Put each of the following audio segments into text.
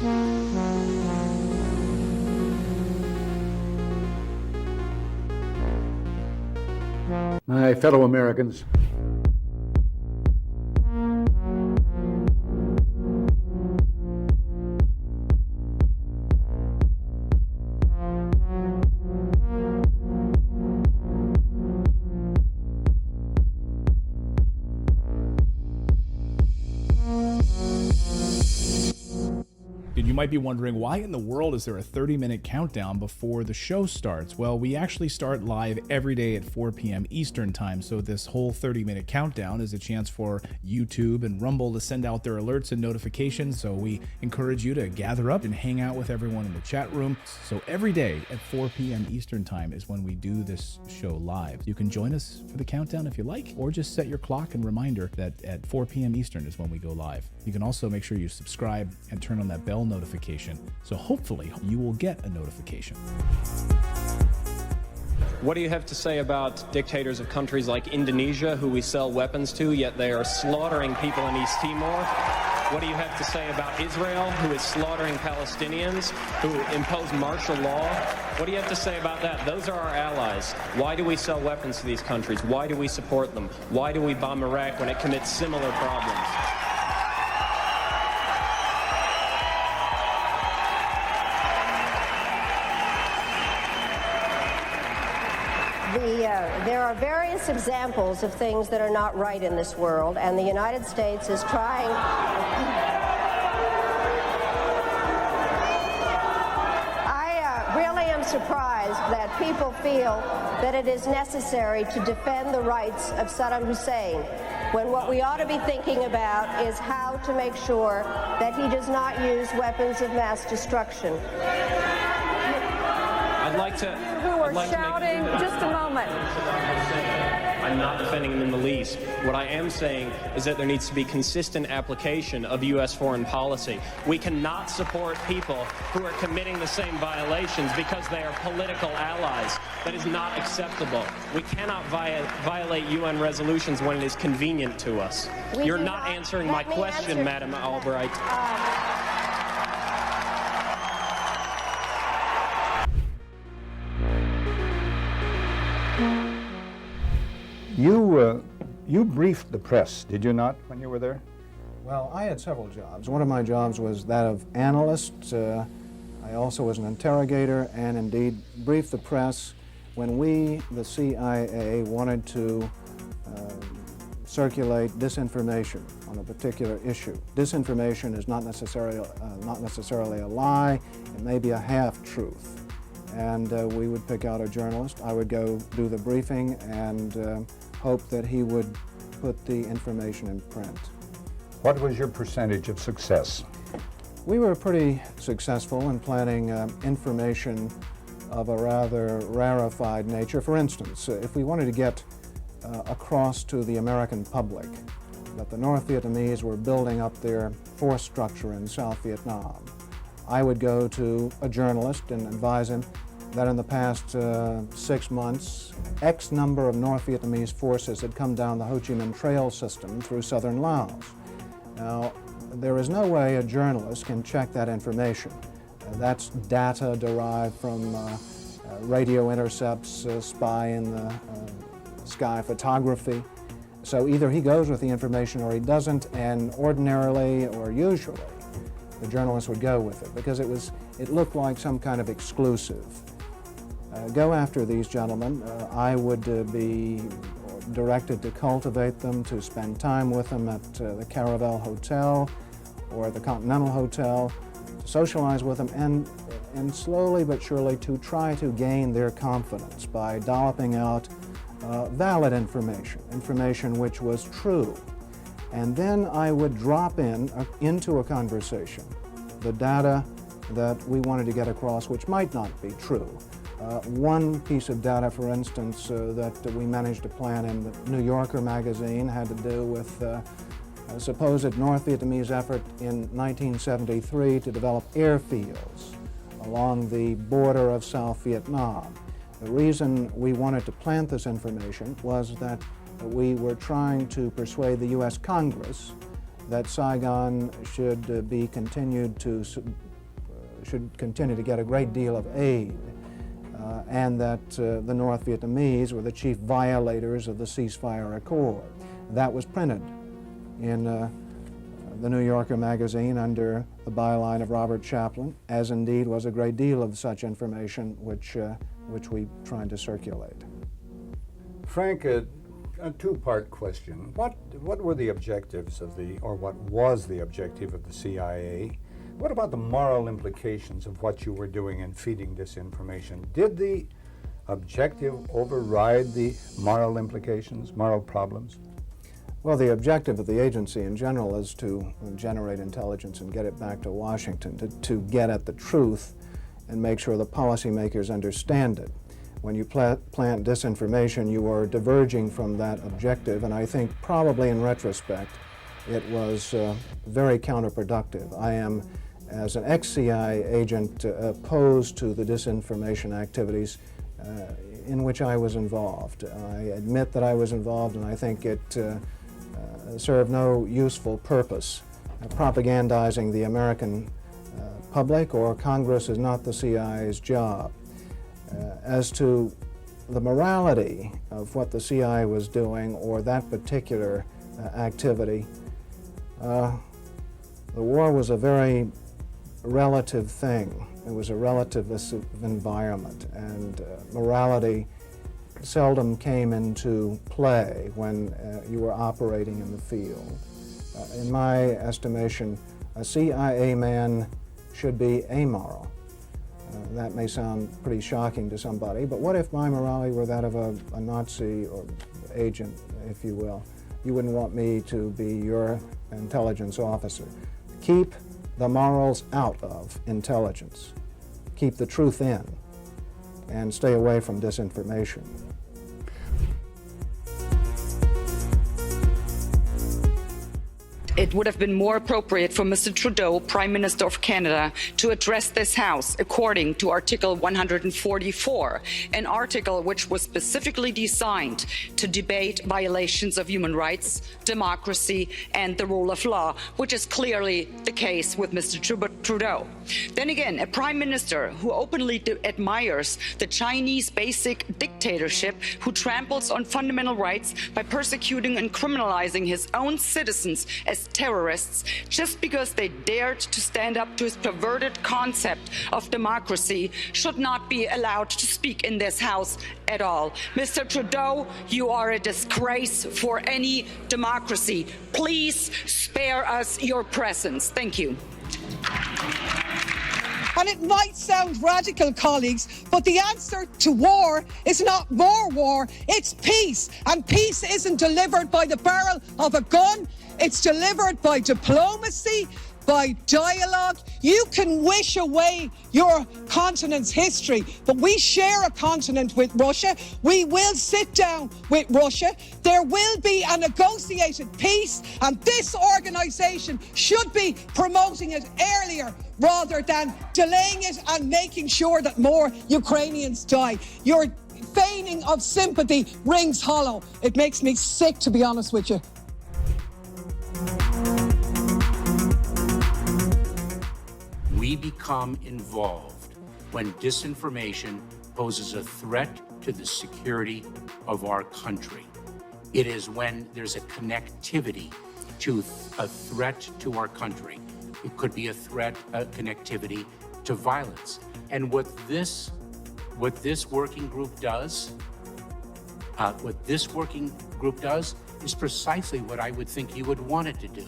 My fellow Americans, You might be wondering, why in the world is there a 30-minute countdown before the show starts? Well, we actually start live every day at 4 p.m. Eastern time, so this whole 30-minute countdown is a chance for YouTube and Rumble to send out their alerts and notifications, so we encourage you to gather up and hang out with everyone in the chat room. So every day at 4 p.m. Eastern time is when we do this show live. You can join us for the countdown if you like, or just set your clock and reminder that at 4 p.m. Eastern is when we go live. You can also make sure you subscribe and turn on that bell notification, so hopefully you will get a notification. What do you have to say about dictators of countries like Indonesia, who we sell weapons to, yet they are slaughtering people in East Timor? What do you have to say about Israel, who is slaughtering Palestinians, who impose martial law? What do you have to say about that? Those are our allies. Why do we sell weapons to these countries? Why do we support them? Why do we bomb Iraq when it commits similar problems? There are various examples of things that are not right in this world, and the United States is trying. I really am surprised that people feel that it is necessary to defend the rights of Saddam Hussein, when what we ought to be thinking about is how to make sure that he does not use weapons of mass destruction. I'd like to... Who are shouting? Just a moment. I'm not defending him in the least. What I am saying is that there needs to be consistent application of U.S. foreign policy. We cannot support people who are committing the same violations because they are political allies. That is not acceptable. We cannot violate UN resolutions when it is convenient to us. You're not answering my question, Madam Albright. You briefed the press, did you not, when you were there? Well, I had several jobs. One of my jobs was that of analyst. I also was an interrogator and indeed briefed the press when we, the CIA, wanted to circulate disinformation on a particular issue. Disinformation is not necessarily a lie. It may be a half-truth. And we would pick out a journalist. I would go do the briefing and hope that he would put the information in print. What was your percentage of success? We were pretty successful in planning information of a rather rarefied nature. For instance, if we wanted to get across to the American public that the North Vietnamese were building up their force structure in South Vietnam, I would go to a journalist and advise him that in the past 6 months, X number of North Vietnamese forces had come down the Ho Chi Minh Trail system through southern Laos. Now, there is no way a journalist can check that information. That's data derived from radio intercepts, spy in the sky photography. So either he goes with the information or he doesn't, and ordinarily or usually the journalist would go with it because it looked like some kind of exclusive. Go after these gentlemen. I would be directed to cultivate them, to spend time with them at the Caravel Hotel or the Continental Hotel, to socialize with them, and slowly but surely to try to gain their confidence by dolloping out valid information which was true. And then I would drop into a conversation the data that we wanted to get across, which might not be true. One piece of data, for instance, that we managed to plant in the New Yorker magazine had to do with a supposed North Vietnamese effort in 1973 to develop airfields along the border of South Vietnam. The reason we wanted to plant this information was that we were trying to persuade the U.S. Congress that Saigon should be continued to should continue to get a great deal of aid, and that the North Vietnamese were the chief violators of the ceasefire accord. That was printed in the New Yorker magazine under the byline of Robert Chaplin, as indeed was a great deal of such information which we tried to circulate. Frank, a two-part question. What were the objectives of or what was the objective of the CIA? What about the moral implications of what you were doing in feeding disinformation? Did the objective override the moral implications, moral problems? Well, the objective of the agency in general is to generate intelligence and get it back to Washington, to get at the truth and make sure the policymakers understand it. When you plant disinformation, you are diverging from that objective, and I think probably in retrospect it was very counterproductive. I am, as an ex-CIA agent, opposed to the disinformation activities in which I was involved. I admit that I was involved, and I think it served no useful purpose. Propagandizing the American public or Congress is not the CIA's job. As to the morality of what the CIA was doing or that particular activity, the war was a very relative thing. It was a relativist environment, and morality seldom came into play when you were operating in the field. In my estimation, a CIA man should be amoral. That may sound pretty shocking to somebody, but what if my morality were that of a Nazi or agent, if you will? You wouldn't want me to be your intelligence officer. Keep the morals out of intelligence. Keep the truth in, and stay away from disinformation. It would have been more appropriate for Mr. Trudeau, Prime Minister of Canada, to address this House according to Article 144, an article which was specifically designed to debate violations of human rights, democracy, and the rule of law, which is clearly the case with Mr. Trudeau. Then again, a Prime Minister who openly admires the Chinese basic dictatorship, who tramples on fundamental rights by persecuting and criminalizing his own citizens as terrorists just because they dared to stand up to his perverted concept of democracy, should not be allowed to speak in this House at all. Mr. Trudeau, you are a disgrace for any democracy. Please spare us your presence. Thank you. And it might sound radical, colleagues, but the answer to war is not more war, it's peace. And peace isn't delivered by the barrel of a gun, it's delivered by diplomacy, by dialogue. You can wish away your continent's history, but we share a continent with Russia. We will sit down with Russia. There will be a negotiated peace, and this organisation should be promoting it earlier rather than delaying it and making sure that more Ukrainians die. Your feigning of sympathy rings hollow. It makes me sick, to be honest with you. We become involved when disinformation poses a threat to the security of our country. It is when there's a connectivity to a threat to our country. It could be a threat, a connectivity to violence. And what this working group does, is precisely what I would think you would want it to do,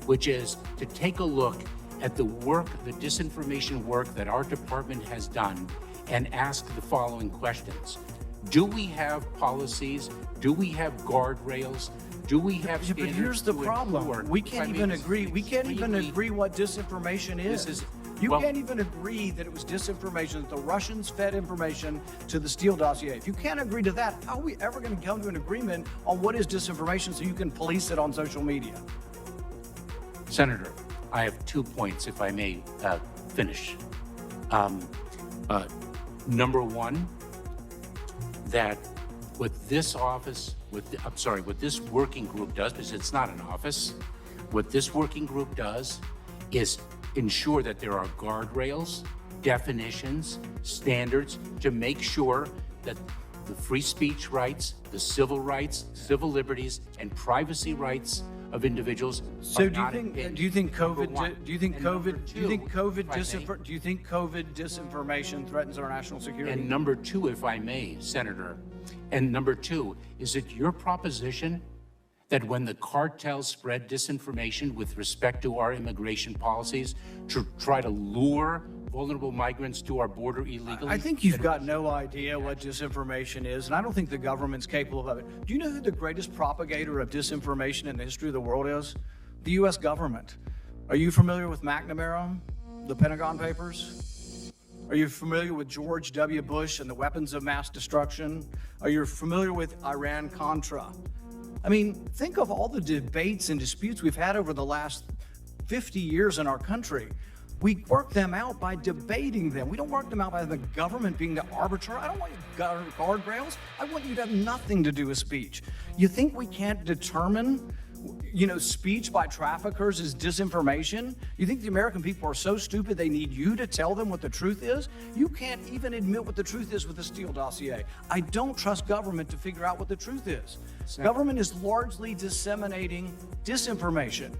which is to take a look at the work, the disinformation work that our department has done, and ask the following questions. Do we have policies? Do we have guardrails? Do we have standards? But here's the problem. We can't even agree. We can't even agree what disinformation is. You can't even agree that it was disinformation, that the Russians fed information to the Steele dossier. If you can't agree to that, how are we ever going to come to an agreement on what is disinformation so you can police it on social media? Senator, I have 2 points, if I may finish. Number one, that what this office, what this working group does, because it's not an office, what this working group does is ensure that there are guardrails, definitions, standards to make sure that the free speech rights, the civil rights, civil liberties, and privacy rights of individuals. So do you think COVID disinformation threatens our national security? And number two, if I may, Senator, and number two, is it your proposition that when the cartels spread disinformation with respect to our immigration policies to try to lure vulnerable migrants to our border illegally? I think you've got no idea what disinformation is, and I don't think the government's capable of it. Do you know who the greatest propagator of disinformation in the history of the world is? The U.S. government. Are you familiar with McNamara, the Pentagon Papers? Are you familiar with George W. Bush and the weapons of mass destruction? Are you familiar with Iran-Contra? I mean, think of all the debates and disputes we've had over the last 50 years in our country. We work them out by debating them. We don't work them out by the government being the arbiter. I don't want you guardrails. I want you to have nothing to do with speech. You think we can't determine, speech by traffickers is disinformation? You think the American people are so stupid they need you to tell them what the truth is? You can't even admit what the truth is with the Steele dossier. I don't trust government to figure out what the truth is. Government is largely disseminating disinformation.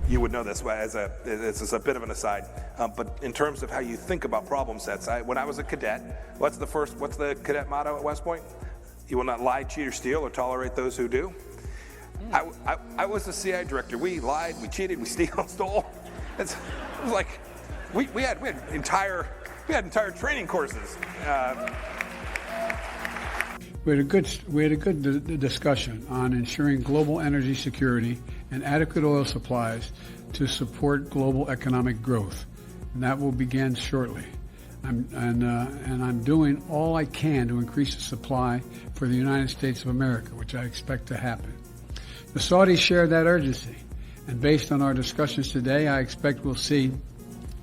You would know this this is a bit of an aside, but in terms of how you think about problem sets, when I was a cadet, what's the cadet motto at West Point? You will not lie, cheat, or steal, or tolerate those who do. I was the CIA director. We lied, we cheated, we stole. It was like we had entire training courses. We had a good discussion on ensuring global energy security and adequate oil supplies to support global economic growth, and that will begin shortly. I'm doing all I can to increase the supply for the United States of America, which I expect to happen. The Saudis share that urgency, and based on our discussions today, I expect we'll see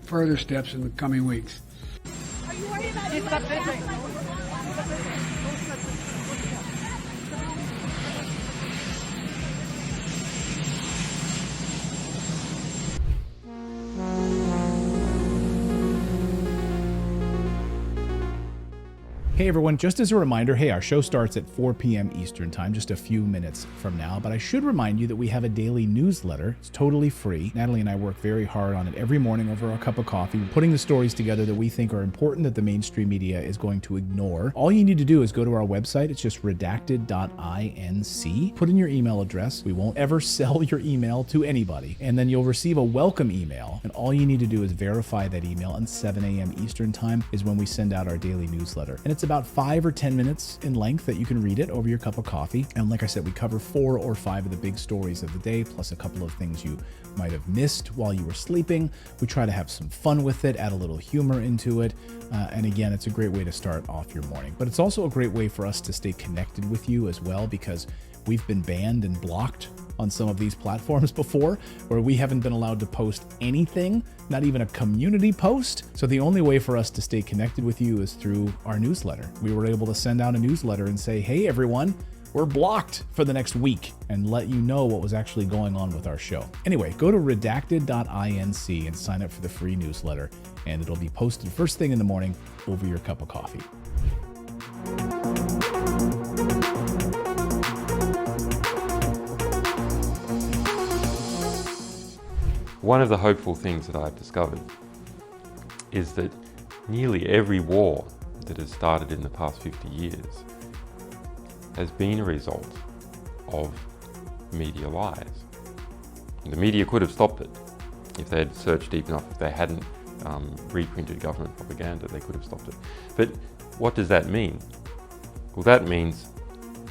further steps in the coming weeks. Are you worried about Hey everyone, just as a reminder, our show starts at 4 p.m. Eastern Time, just a few minutes from now, but I should remind you that we have a daily newsletter. It's totally free. Natalie and I work very hard on it every morning over a cup of coffee, putting the stories together that we think are important that the mainstream media is going to ignore. All you need to do is go to our website. It's just redacted.inc. Put in your email address. We won't ever sell your email to anybody. And then you'll receive a welcome email. And all you need to do is verify that email, and 7 a.m. Eastern Time is when we send out our daily newsletter. And it's about 5 or 10 minutes in length that you can read it over your cup of coffee. And like I said, we cover 4 or 5 of the big stories of the day, plus a couple of things you might have missed while you were sleeping. We try to have some fun with it, add a little humor into it. And again, it's a great way to start off your morning. But it's also a great way for us to stay connected with you as well, because we've been banned and blocked on some of these platforms before, where we haven't been allowed to post anything, not even a community post. So the only way for us to stay connected with you is through our newsletter. We were able to send out a newsletter and say, hey everyone, we're blocked for the next week, and let you know what was actually going on with our show. Anyway, go to redacted.inc and sign up for the free newsletter, and it'll be posted first thing in the morning over your cup of coffee. One of the hopeful things that I've discovered is that nearly every war that has started in the past 50 years has been a result of media lies. The media could have stopped it if they had searched deep enough. If they hadn't reprinted government propaganda, they could have stopped it. But what does that mean? Well, that means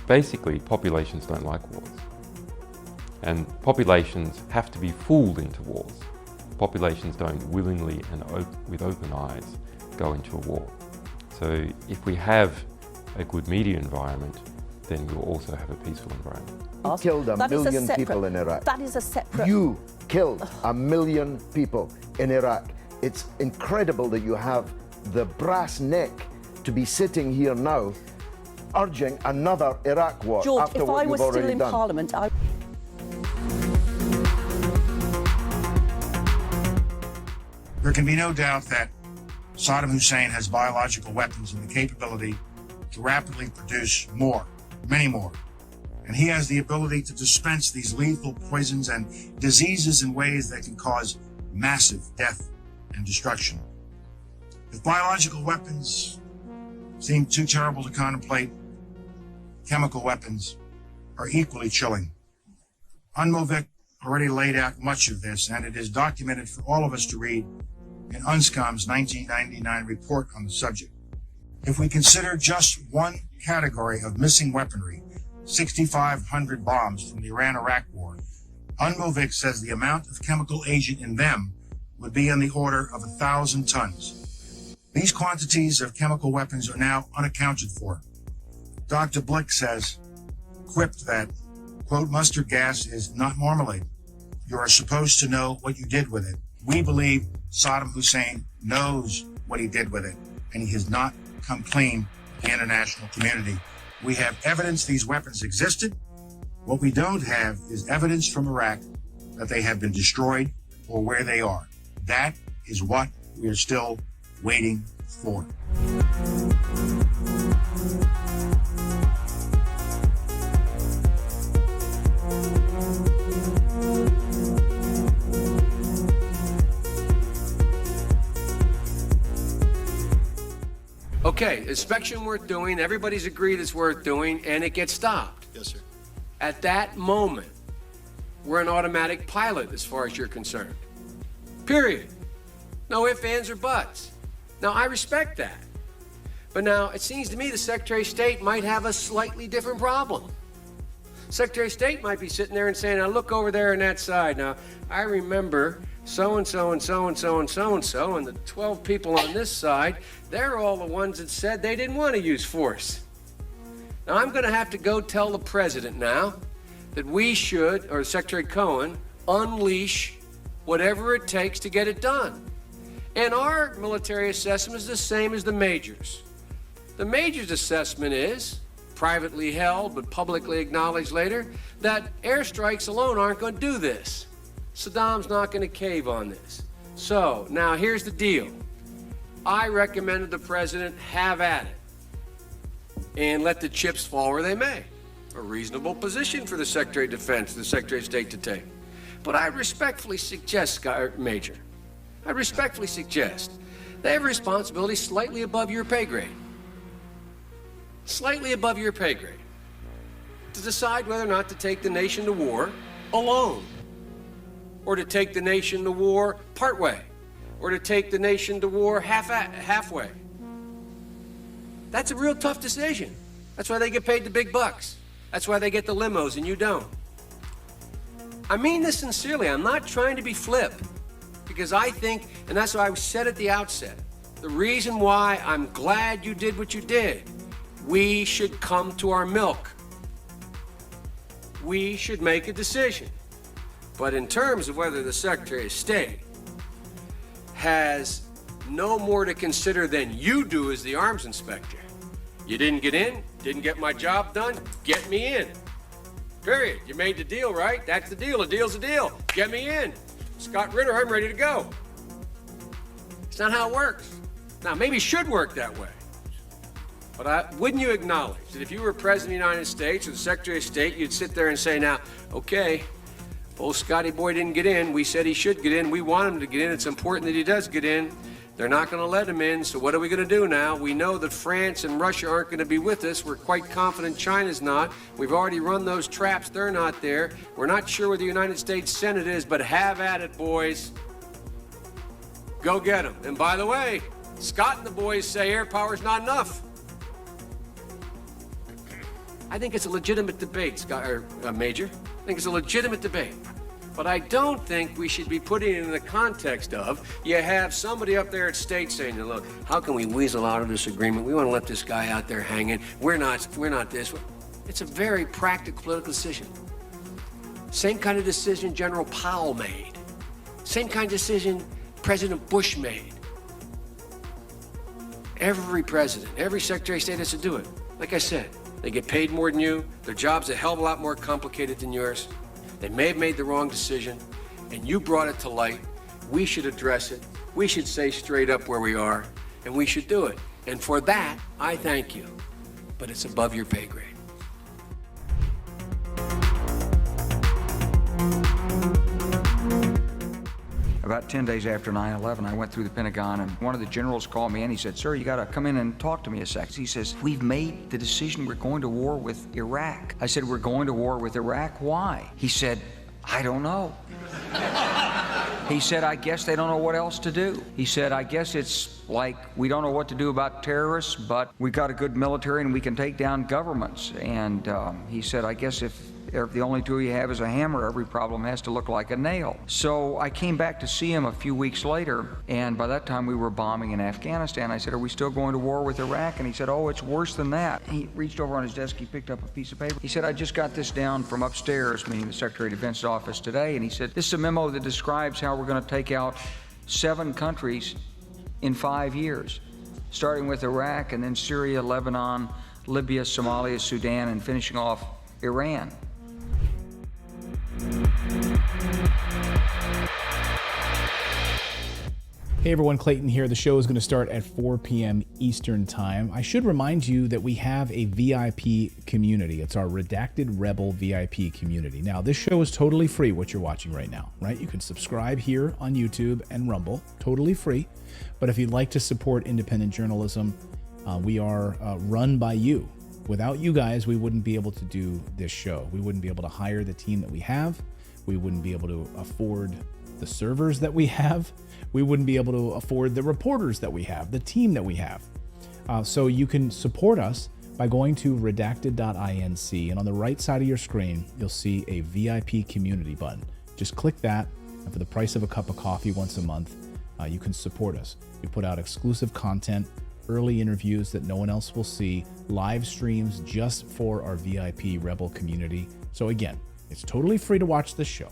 basically populations don't like wars. And populations have to be fooled into wars. Populations don't willingly and with open eyes go into a war. So if we have a good media environment, then we'll also have a peaceful environment. You killed a million people in Iraq. That is a separate... You killed a million people in Iraq. It's incredible that you have the brass neck to be sitting here now urging another Iraq war George, after if what I you've was still already in done. Parliament, There can be no doubt that Saddam Hussein has biological weapons and the capability to rapidly produce more, many more. And he has the ability to dispense these lethal poisons and diseases in ways that can cause massive death and destruction. If biological weapons seem too terrible to contemplate, chemical weapons are equally chilling. UNMOVIC already laid out much of this, and it is documented for all of us to read in UNSCOM's 1999 report on the subject. If we consider just one category of missing weaponry, 6,500 bombs from the Iran-Iraq war, UNMOVIC says the amount of chemical agent in them would be in the order of 1,000 tons. These quantities of chemical weapons are now unaccounted for. Dr. Blick says, quipped that, quote, mustard gas is not marmalade. You are supposed to know what you did with it. We believe Saddam Hussein knows what he did with it, and he has not come clean with the international community. We have evidence these weapons existed. What we don't have is evidence from Iraq that they have been destroyed or where they are. That is what we are still waiting for. Okay, inspection worth doing, everybody's agreed it's worth doing, and it gets stopped. Yes, sir. At that moment, we're an automatic pilot as far as you're concerned. Period. No ifs, ands, or buts. Now, I respect that. But now, it seems to me the Secretary of State might have a slightly different problem. Secretary of State might be sitting there and saying, now look over there on that side. Now, I remember so-and-so and so-and-so and so-and-so, and the 12 people on this side, they're all the ones that said they didn't want to use force. Now, I'm going to have to go tell the president now that we should, or Secretary Cohen, unleash whatever it takes to get it done. And our military assessment is the same as the majors. The majors' assessment is, privately held but publicly acknowledged later, that airstrikes alone aren't going to do this. Saddam's not going to cave on this. So, now here's the deal. I recommended the president have at it and let the chips fall where they may. A reasonable position for the Secretary of Defense, the Secretary of State to take. But I respectfully suggest, Major, I respectfully suggest they have a responsibility slightly above your pay grade. Slightly above your pay grade. To decide whether or not to take the nation to war alone, or to take the nation to war partway, or to take the nation to war halfway. That's a real tough decision. That's why they get paid the big bucks. That's why they get the limos and you don't. I mean this sincerely. I'm not trying to be flip, because I think, and that's why I said at the outset, the reason why I'm glad you did what you did, we should come to our milk. We should make a decision. But in terms of whether the Secretary of State has no more to consider than you do as the arms inspector, you didn't get in, didn't get my job done, get me in. Period. You made the deal, right? That's the deal. A deal's a deal. Get me in. Scott Ritter, I'm ready to go. It's not how it works. Now, maybe it should work that way. But wouldn't you acknowledge that if you were President of the United States or the Secretary of State, you'd sit there and say, now, okay, old Scotty boy didn't get in. We said he should get in. We want him to get in. It's important that he does get in. They're not going to let him in, so what are we going to do now? We know that France and Russia aren't going to be with us. We're quite confident China's not. We've already run those traps. They're not there. We're not sure where the United States Senate is, but have at it, boys. Go get them. And by the way, Scott and the boys say air power's not enough. I think it's a legitimate debate, Major. I think it's a legitimate debate. But I don't think we should be putting it in the context of, you have somebody up there at state saying, look, how can we weasel out of this agreement? We want to let this guy out there hanging. We're not this. It's a very practical political decision. Same kind of decision General Powell made. Same kind of decision President Bush made. Every president, every Secretary of State has to do it. Like I said, they get paid more than you. Their job's a hell of a lot more complicated than yours. They may have made the wrong decision, and you brought it to light. We should address it. We should say straight up where we are, and we should do it. And for that, I thank you. But it's above your pay grade. About 10 days after 9/11, I went through the Pentagon, and one of the generals called me, and he said, "Sir, you got to come in and talk to me a sec." He says, "We've made the decision. We're going to war with Iraq." I said, "We're going to war with Iraq? Why?" He said, "I don't know." He said, "I guess they don't know what else to do." He said, "I guess it's like we don't know what to do about terrorists, but we got a good military and we can take down governments." And he said, "I guess if the only tool you have is a hammer, every problem has to look like a nail." So I came back to see him a few weeks later, and by that time we were bombing in Afghanistan. I said, "Are we still going to war with Iraq?" And he said, "Oh, it's worse than that." He reached over on his desk, he picked up a piece of paper. He said, "I just got this down from upstairs," meaning the Secretary of Defense's office today, and he said, "This is a memo that describes how we're going to take out 7 countries in 5 years, starting with Iraq and then Syria, Lebanon, Libya, Somalia, Sudan, and finishing off Iran." Hey everyone, Clayton here. The show is going to start at 4 p.m. Eastern Time. I should remind you that we have a VIP community. It's our Redacted Rebel VIP community. Now, this show is totally free, what you're watching right now, right? You can subscribe here on YouTube and Rumble, totally free. But if you'd like to support independent journalism, we are run by you. Without you guys, we wouldn't be able to do this show. We wouldn't be able to hire the team that we have. We wouldn't be able to afford the servers that we have. We wouldn't be able to afford the reporters that we have, the team that we have. So you can support us by going to redacted.inc, and on the right side of your screen, you'll see a VIP community button. Just click that, and for the price of a cup of coffee once a month, you can support us. We put out exclusive content, early interviews that no one else will see, live streams just for our VIP Rebel community. So again, it's totally free to watch this show,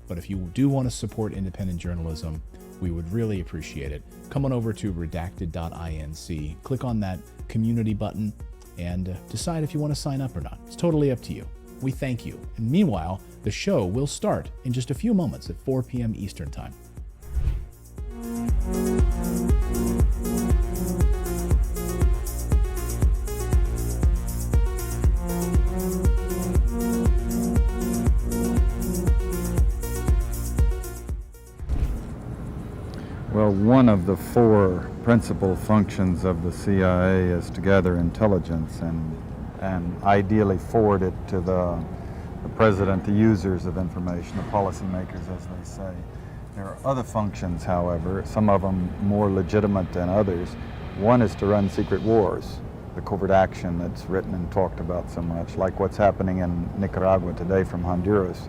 but if you do want to support independent journalism, we would really appreciate it. Come on over to redacted.inc, click on that community button, and decide if you want to sign up or not. It's totally up to you. We thank you. And meanwhile, the show will start in just a few moments at 4 p.m. Eastern Time. Well, one of the 4 principal functions of the CIA is to gather intelligence and ideally forward it to the president, the users of information, the policymakers, as they say. There are other functions, however, some of them more legitimate than others. One is to run secret wars, the covert action that's written and talked about so much, like what's happening in Nicaragua today from Honduras.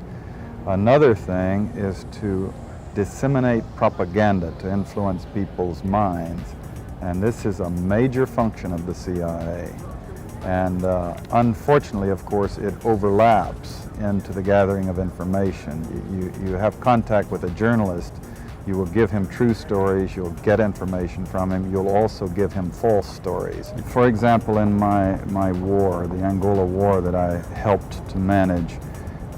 Another thing is to disseminate propaganda to influence people's minds, and this is a major function of the CIA. And unfortunately, of course, it overlaps into the gathering of information. You have contact with a journalist, you will give him true stories, you'll get information from him, you'll also give him false stories. For example, in my war, the Angola war that I helped to manage,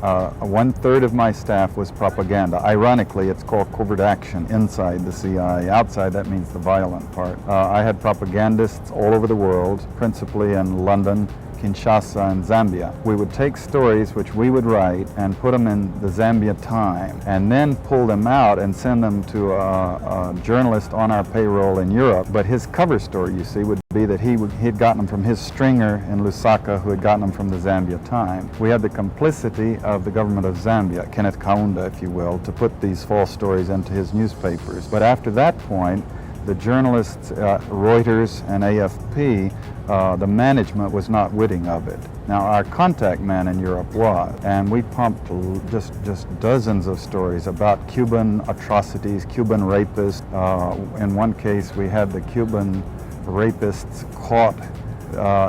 1/3 of my staff was propaganda. Ironically, it's called covert action inside the CIA. Outside, that means the violent part. I had propagandists all over the world, principally in London, Kinshasa, and Zambia. We would take stories which we would write and put them in the Zambia Time, and then pull them out and send them to a journalist on our payroll in Europe. But his cover story, you see, would be that he'd gotten them from his stringer in Lusaka, who had gotten them from the Zambia Time. We had the complicity of the government of Zambia, Kenneth Kaunda, if you will, to put these false stories into his newspapers. But after that point, the journalists, Reuters and AFP, the management was not witting of it. Now, our contact man in Europe was, and we pumped just dozens of stories about Cuban atrocities, Cuban rapists. In one case, we had the Cuban rapists caught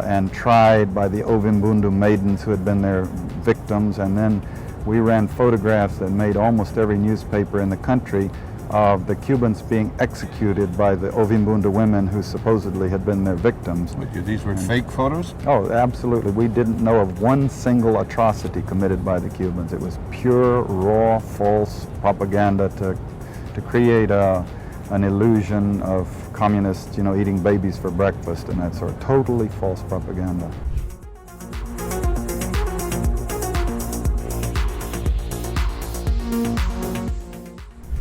and tried by the Ovimbundu maidens who had been their victims, and then we ran photographs that made almost every newspaper in the country of the Cubans being executed by the Ovimbunda women who supposedly had been their victims. These were fake photos? Oh, absolutely. We didn't know of one single atrocity committed by the Cubans. It was pure, raw, false propaganda to create an illusion of communists, eating babies for breakfast and that sort of totally false propaganda.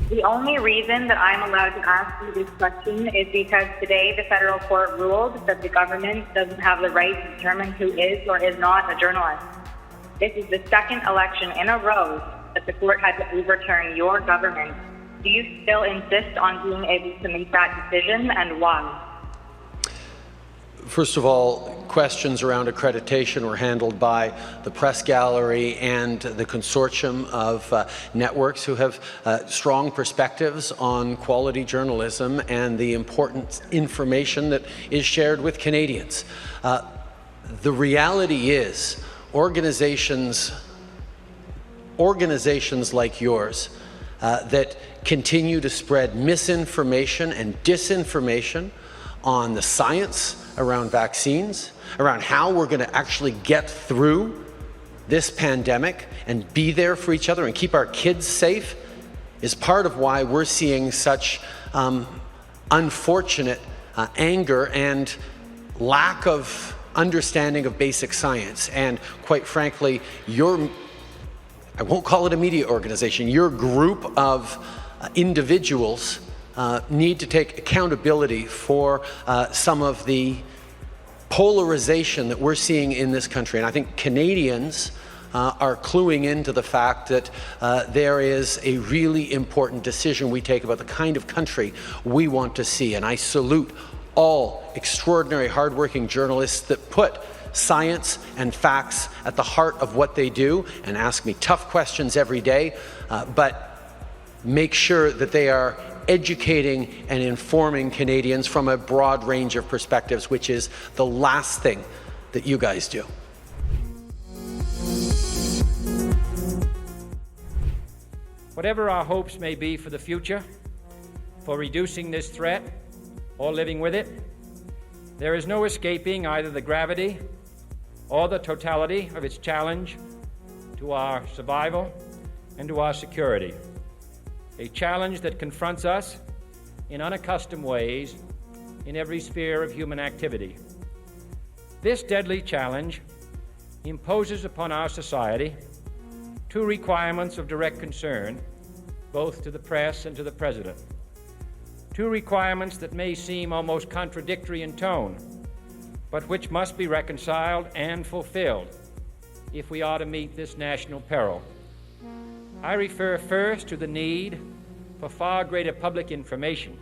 The only reason that I'm allowed to ask you this question is because today the federal court ruled that the government doesn't have the right to determine who is or is not a journalist. This is the second election in a row that the court had to overturn your government. Do you still insist on being able to make that decision, and why? First of all, questions around accreditation were handled by the press gallery and the consortium of networks who have strong perspectives on quality journalism and the important information that is shared with Canadians. The reality is organizations like yours that continue to spread misinformation and disinformation on the science around vaccines, around how we're going to actually get through this pandemic and be there for each other and keep our kids safe, is part of why we're seeing such unfortunate anger and lack of understanding of basic science. And quite frankly, I won't call it a media organization, your group of individuals need to take accountability for some of the polarization that we're seeing in this country. And I think Canadians are cluing into the fact that there is a really important decision we take about the kind of country we want to see. And I salute all extraordinary, hardworking journalists that put science and facts at the heart of what they do and ask me tough questions every day, but make sure that they are educating and informing Canadians from a broad range of perspectives, which is the last thing that you guys do. Whatever our hopes may be for the future, for reducing this threat or living with it, there is no escaping either the gravity or the totality of its challenge to our survival and to our security. A challenge that confronts us in unaccustomed ways in every sphere of human activity. This deadly challenge imposes upon our society two requirements of direct concern, both to the press and to the President. Two requirements that may seem almost contradictory in tone, but which must be reconciled and fulfilled if we are to meet this national peril. I refer first to the need for far greater public information,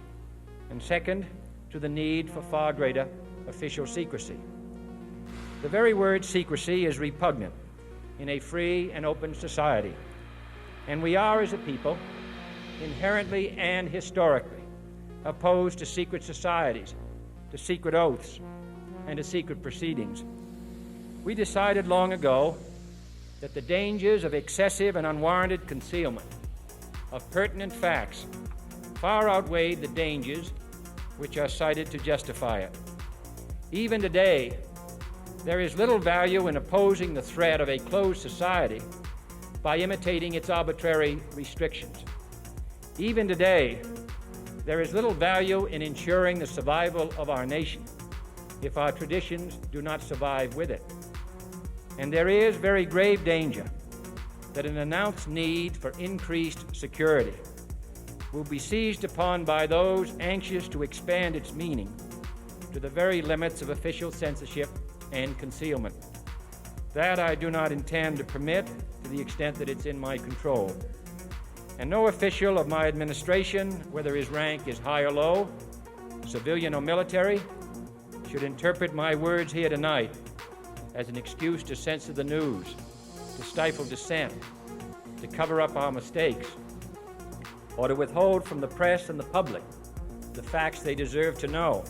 and second, to the need for far greater official secrecy. The very word secrecy is repugnant in a free and open society, and we are, as a people, inherently and historically opposed to secret societies, to secret oaths, and to secret proceedings. We decided long ago that the dangers of excessive and unwarranted concealment of pertinent facts far outweighed the dangers which are cited to justify it. Even today, there is little value in opposing the threat of a closed society by imitating its arbitrary restrictions. Even today, there is little value in ensuring the survival of our nation if our traditions do not survive with it. And there is very grave danger that an announced need for increased security will be seized upon by those anxious to expand its meaning to the very limits of official censorship and concealment. That I do not intend to permit to the extent that it's in my control. And no official of my administration, whether his rank is high or low, civilian or military, should interpret my words here tonight as an excuse to censor the news, to stifle dissent, to cover up our mistakes, or to withhold from the press and the public the facts they deserve to know.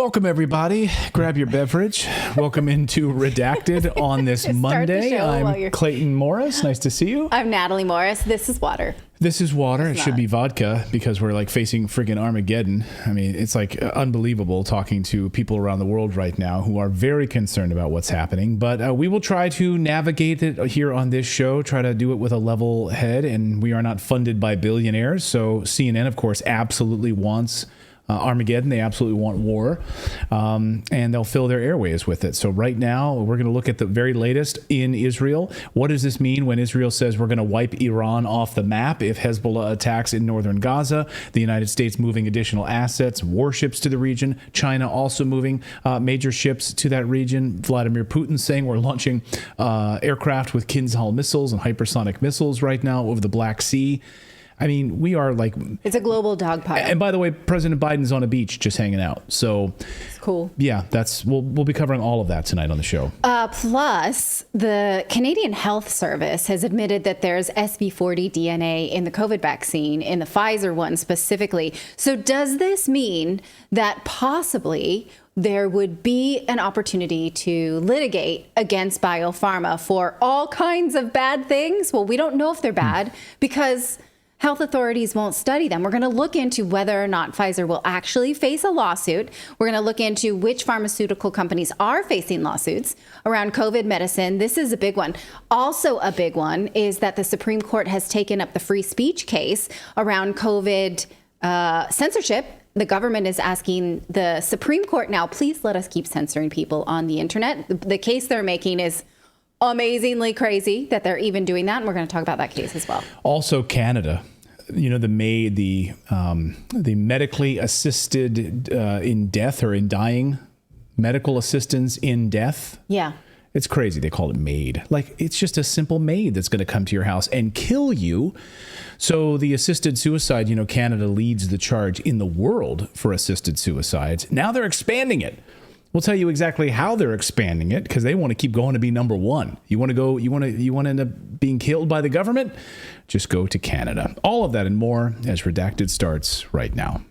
Welcome, everybody. Grab your beverage. Welcome into Redacted on this Monday. I'm Clayton Morris. Nice to see you. I'm Natalie Morris. This is water. This is water. It should be vodka because we're like facing friggin' Armageddon. I mean, it's like unbelievable talking to people around the world right now who are very concerned about what's happening. But we will try to navigate it here on this show, try to do it with a level head. And we are not funded by billionaires. So CNN, of course, absolutely wants Armageddon. They absolutely want war, and they'll fill their airways with it. So right now, we're going to look at the very latest in Israel. What does this mean when Israel says we're going to wipe Iran off the map if Hezbollah attacks in northern Gaza? The United States moving additional assets, warships to the region. China also moving major ships to that region. Vladimir Putin saying we're launching aircraft with Kinzhal missiles and hypersonic missiles right now over the Black Sea. I mean, we are like... It's a global dogpile. And by the way, President Biden's on a beach just hanging out. So... It's cool. Yeah, we'll be covering all of that tonight on the show. Plus, the Canadian Health Service has admitted that there's SV40 DNA in the COVID vaccine, in the Pfizer one specifically. So does this mean that possibly there would be an opportunity to litigate against biopharma for all kinds of bad things? Well, we don't know if they're bad because health authorities won't study them. We're going to look into whether or not Pfizer will actually face a lawsuit. We're going to look into which pharmaceutical companies are facing lawsuits around COVID medicine. This is a big one. Also a big one is that the Supreme Court has taken up the free speech case around COVID censorship. The government is asking the Supreme Court now, please let us keep censoring people on the internet. The case they're making is amazingly crazy that they're even doing that, and we're going to talk about that case as well. Also, Canada, you know, the medically assisted in death or in dying, medical assistance in death. Yeah. It's crazy. They call it MAID. Like, it's just a simple MAID that's going to come to your house and kill you. So the assisted suicide, you know, Canada leads the charge in the world for assisted suicides. Now they're expanding it. We'll tell you exactly how they're expanding it because they want to keep going to be number one. You want to end up being killed by the government? Just go to Canada. All of that and more as Redacted starts right now.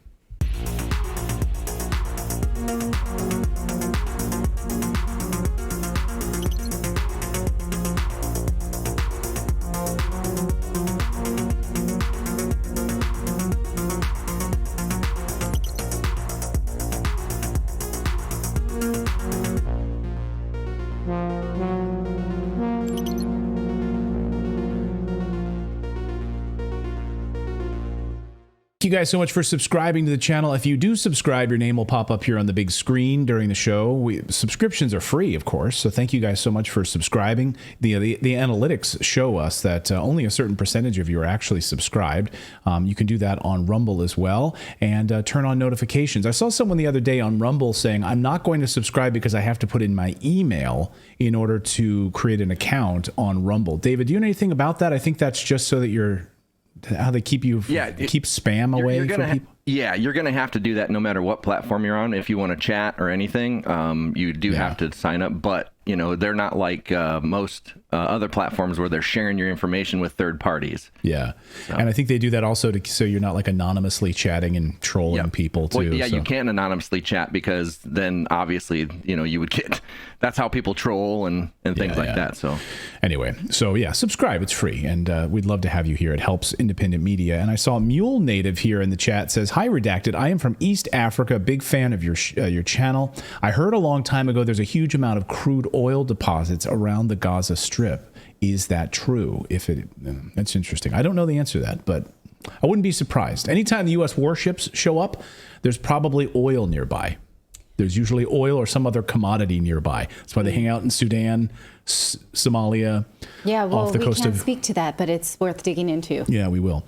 Thank you guys so much for subscribing to the channel. If you do subscribe, your name will pop up here on the big screen during the show. Subscriptions are free, of course, so thank you guys so much for subscribing. The analytics show us that only a certain percentage of you are actually subscribed. You can do that on Rumble as well and turn on notifications. I saw someone the other day on Rumble saying, I'm not going to subscribe because I have to put in my email in order to create an account on Rumble. David, do you know anything about that? I think that's just so that how they keep you keep spam away from people. You're going to have to do that no matter what platform you're on. If you want to chat or anything, you do have to sign up. But, you know, they're not like most other platforms where they're sharing your information with third parties. Yeah. So. And I think they do that also so you're not like anonymously chatting and trolling people too. Well, you can't anonymously chat because then obviously, you know, you would get, that's how people troll and things like that. So anyway, subscribe. It's free. And we'd love to have you here. It helps independent media. And I saw Mule Native here in the chat says, hi, Redacted. I am from East Africa. Big fan of your channel. I heard a long time ago there's a huge amount of crude oil deposits around the Gaza Strip. Is that true? That's interesting. I don't know the answer to that, but I wouldn't be surprised. Anytime the U.S. warships show up, there's probably oil nearby. There's usually oil or some other commodity nearby. That's why they hang out in Sudan, Somalia, off the coast of... we can't speak to that, but it's worth digging into. Yeah, we will.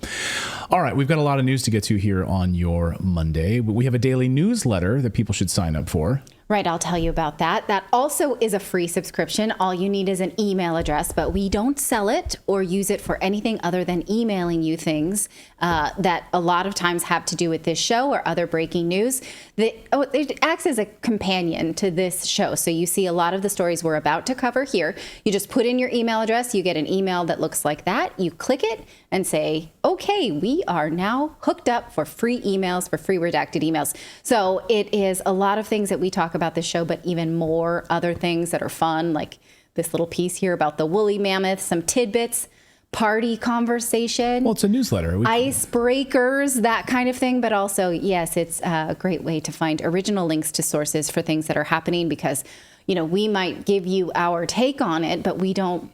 All right, we've got a lot of news to get to here on your Monday. We have a daily newsletter that people should sign up for. Right, I'll tell you about that. That also is a free subscription. All you need is an email address, but we don't sell it or use it for anything other than emailing you things that a lot of times have to do with this show or other breaking news. It acts as a companion to this show. So you see a lot of the stories we're about to cover here. You just put in your email address, you get an email that looks like that. You click it and say, okay, we are now hooked up for free emails, for free redacted emails. So it is a lot of things that we talk about this show, but even more other things that are fun, like this little piece here about the woolly mammoth, some tidbits, party conversation. Well, it's a newsletter. Icebreakers, that kind of thing. But also, yes, it's a great way to find original links to sources for things that are happening because, you know, we might give you our take on it, but we don't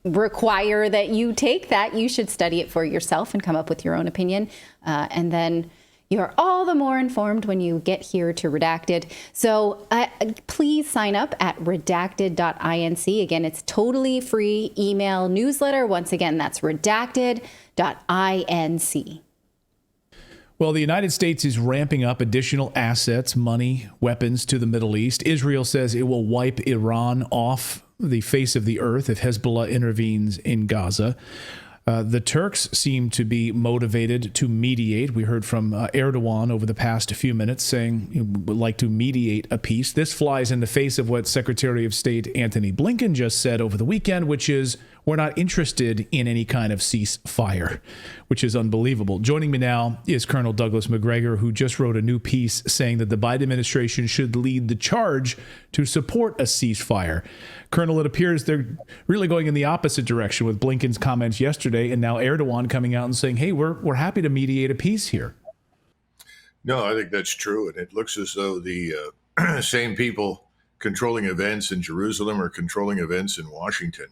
require that you take that. You should study it for yourself and come up with your own opinion. And then you're all the more informed when you get here to Redacted. So please sign up at redacted.inc. Again, it's totally free email newsletter. Once again, that's redacted.inc. Well, the United States is ramping up additional assets, money, weapons to the Middle East. Israel says it will wipe Iran off the face of the earth if Hezbollah intervenes in Gaza. The Turks seem to be motivated to mediate. We heard from Erdogan over the past few minutes saying he would like to mediate a peace. This flies in the face of what Secretary of State Antony Blinken just said over the weekend, which is we're not interested in any kind of ceasefire, which is unbelievable. Joining me now is Colonel Douglas Macgregor, who just wrote a new piece saying that the Biden administration should lead the charge to support a ceasefire. Colonel, it appears they're really going in the opposite direction with Blinken's comments yesterday and now Erdogan coming out and saying, hey, we're happy to mediate a peace here. No, I think that's true. And it looks as though the same people controlling events in Jerusalem are controlling events in Washington.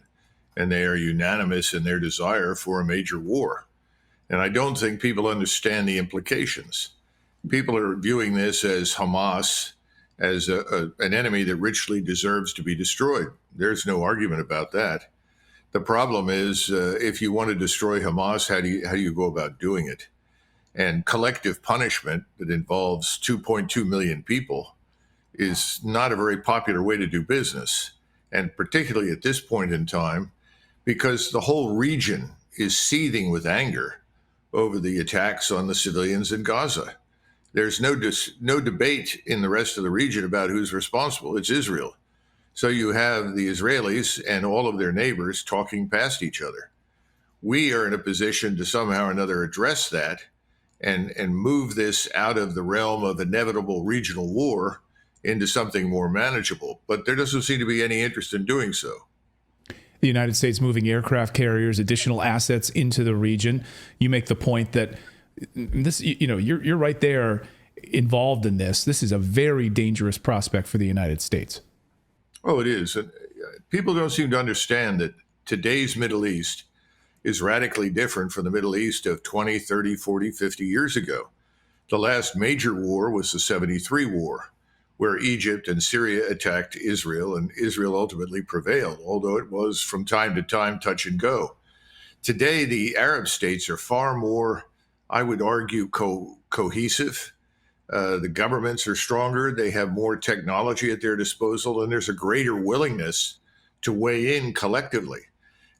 And they are unanimous in their desire for a major war. And I don't think people understand the implications. People are viewing this as Hamas, as an enemy that richly deserves to be destroyed. There's no argument about that. The problem is, if you want to destroy Hamas, how do you go about doing it? And collective punishment that involves 2.2 million people is not a very popular way to do business. And particularly at this point in time, because the whole region is seething with anger over the attacks on the civilians in Gaza. There's no debate in the rest of the region about who's responsible. It's Israel. So you have the Israelis and all of their neighbors talking past each other. We are in a position to somehow or another address that and move this out of the realm of inevitable regional war into something more manageable. But there doesn't seem to be any interest in doing so. The United States moving aircraft carriers, additional assets into the region. You make the point that this, you're right there involved in this. This is a very dangerous prospect for the United States. Oh, it is. And people don't seem to understand that today's Middle East is radically different from the Middle East of 20, 30, 40, 50 years ago. The last major war was the 73 war, where Egypt and Syria attacked Israel, and Israel ultimately prevailed, although it was from time to time touch and go. Today, the Arab states are far more, I would argue, cohesive. The governments are stronger. They have more technology at their disposal, and there's a greater willingness to weigh in collectively.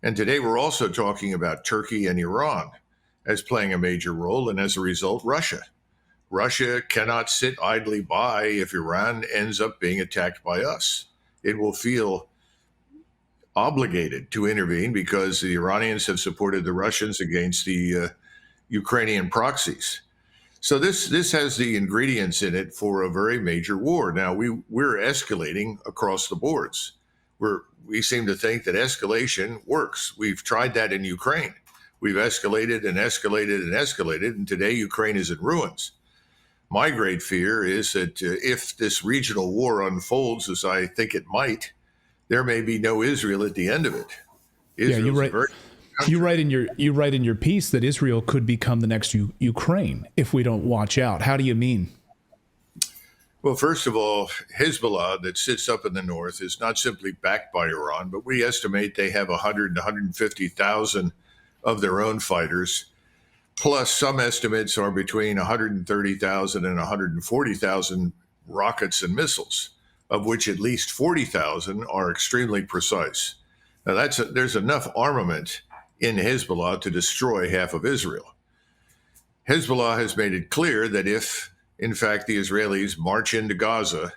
And today, we're also talking about Turkey and Iran as playing a major role, and as a result, Russia. Russia cannot sit idly by if Iran ends up being attacked by us. It will feel obligated to intervene because the Iranians have supported the Russians against the Ukrainian proxies. So this has the ingredients in it for a very major war. Now, we're escalating across the boards. We seem to think that escalation works. We've tried that in Ukraine. We've escalated and escalated and escalated, and today Ukraine is in ruins. My great fear is that if this regional war unfolds as I think it might, there may be no Israel at the end of it. You're right. You write in your piece that Israel could become the next Ukraine if we don't watch out. How do you mean? Well, first of all, Hezbollah that sits up in the north is not simply backed by Iran, but we estimate they have 100 to 150,000 of their own fighters. Plus, some estimates are between 130,000 and 140,000 rockets and missiles of which at least 40,000 are extremely precise. Now, there's enough armament in Hezbollah to destroy half of Israel. Hezbollah has made it clear that if, in fact, the Israelis march into Gaza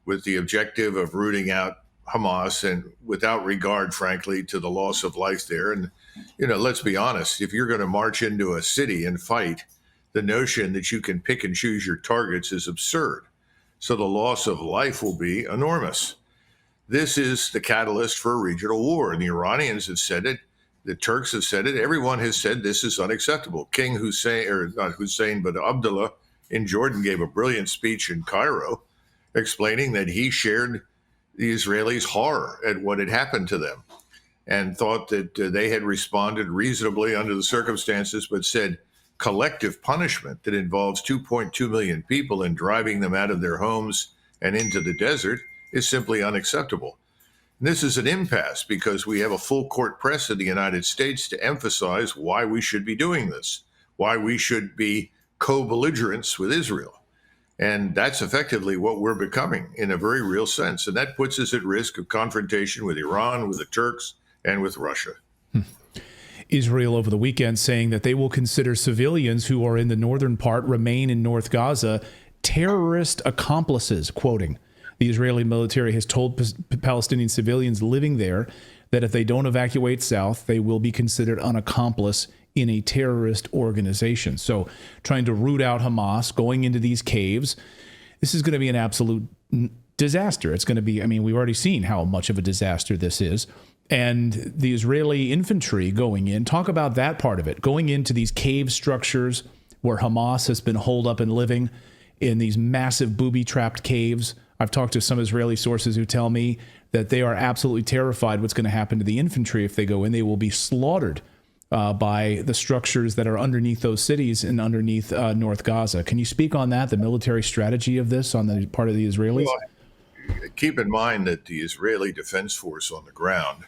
with the objective of rooting out Hamas and without regard, frankly, to the loss of life there, and, let's be honest, if you're going to march into a city and fight, the notion that you can pick and choose your targets is absurd. So the loss of life will be enormous. This is the catalyst for a regional war. And the Iranians have said it. The Turks have said it. Everyone has said this is unacceptable. King Hussein, or not Hussein, but Abdullah in Jordan gave a brilliant speech in Cairo explaining that he shared the Israelis' horror at what had happened to them and thought that they had responded reasonably under the circumstances, but said collective punishment that involves 2.2 million people and driving them out of their homes and into the desert is simply unacceptable. And this is an impasse because we have a full court press in the United States to emphasize why we should be doing this, why we should be co-belligerents with Israel. And that's effectively what we're becoming in a very real sense. And that puts us at risk of confrontation with Iran, with the Turks, and with Russia. Israel over the weekend saying that they will consider civilians who are in the northern part, remain in North Gaza, terrorist accomplices, quoting. The Israeli military has told Palestinian civilians living there that if they don't evacuate south, they will be considered an accomplice in a terrorist organization. So trying to root out Hamas, going into these caves, this is going to be an absolute disaster. It's going to be, we've already seen how much of a disaster this is. And the Israeli infantry going in, talk about that part of it, going into these cave structures where Hamas has been holed up and living in these massive booby-trapped caves. I've talked to some Israeli sources who tell me that they are absolutely terrified what's going to happen to the infantry if they go in. They will be slaughtered by the structures that are underneath those cities and underneath North Gaza. Can you speak on that, the military strategy of this on the part of the Israelis? Well, keep in mind that the Israeli Defense Force on the ground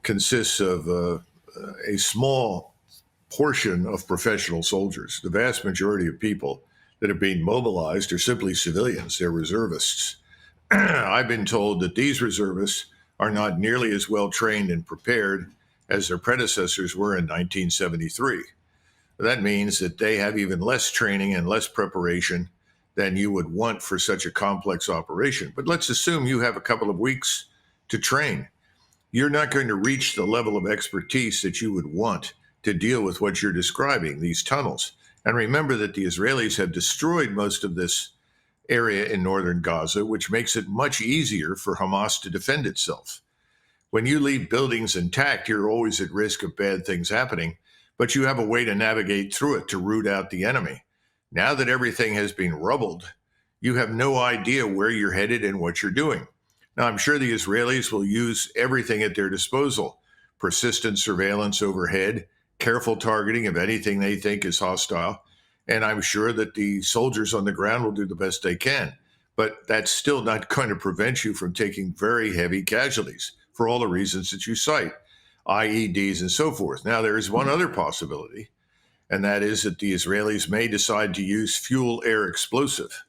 consists of a small portion of professional soldiers. The vast majority of people that are being mobilized are simply civilians. They're reservists. I've been told that these reservists are not nearly as well trained and prepared as their predecessors were in 1973. That means that they have even less training and less preparation than you would want for such a complex operation. But let's assume you have a couple of weeks to train. You're not going to reach the level of expertise that you would want to deal with what you're describing, these tunnels. And remember that the Israelis have destroyed most of this area in northern Gaza, which makes it much easier for Hamas to defend itself. When you leave buildings intact, you're always at risk of bad things happening, but you have a way to navigate through it to root out the enemy. Now that everything has been rubbled, you have no idea where you're headed and what you're doing. Now, I'm sure the Israelis will use everything at their disposal: persistent surveillance overhead, careful targeting of anything they think is hostile, and I'm sure that the soldiers on the ground will do the best they can. But that's still not going to prevent you from taking very heavy casualties for all the reasons that you cite, IEDs and so forth. Now, there is one other possibility, and that is that the Israelis may decide to use fuel-air explosive.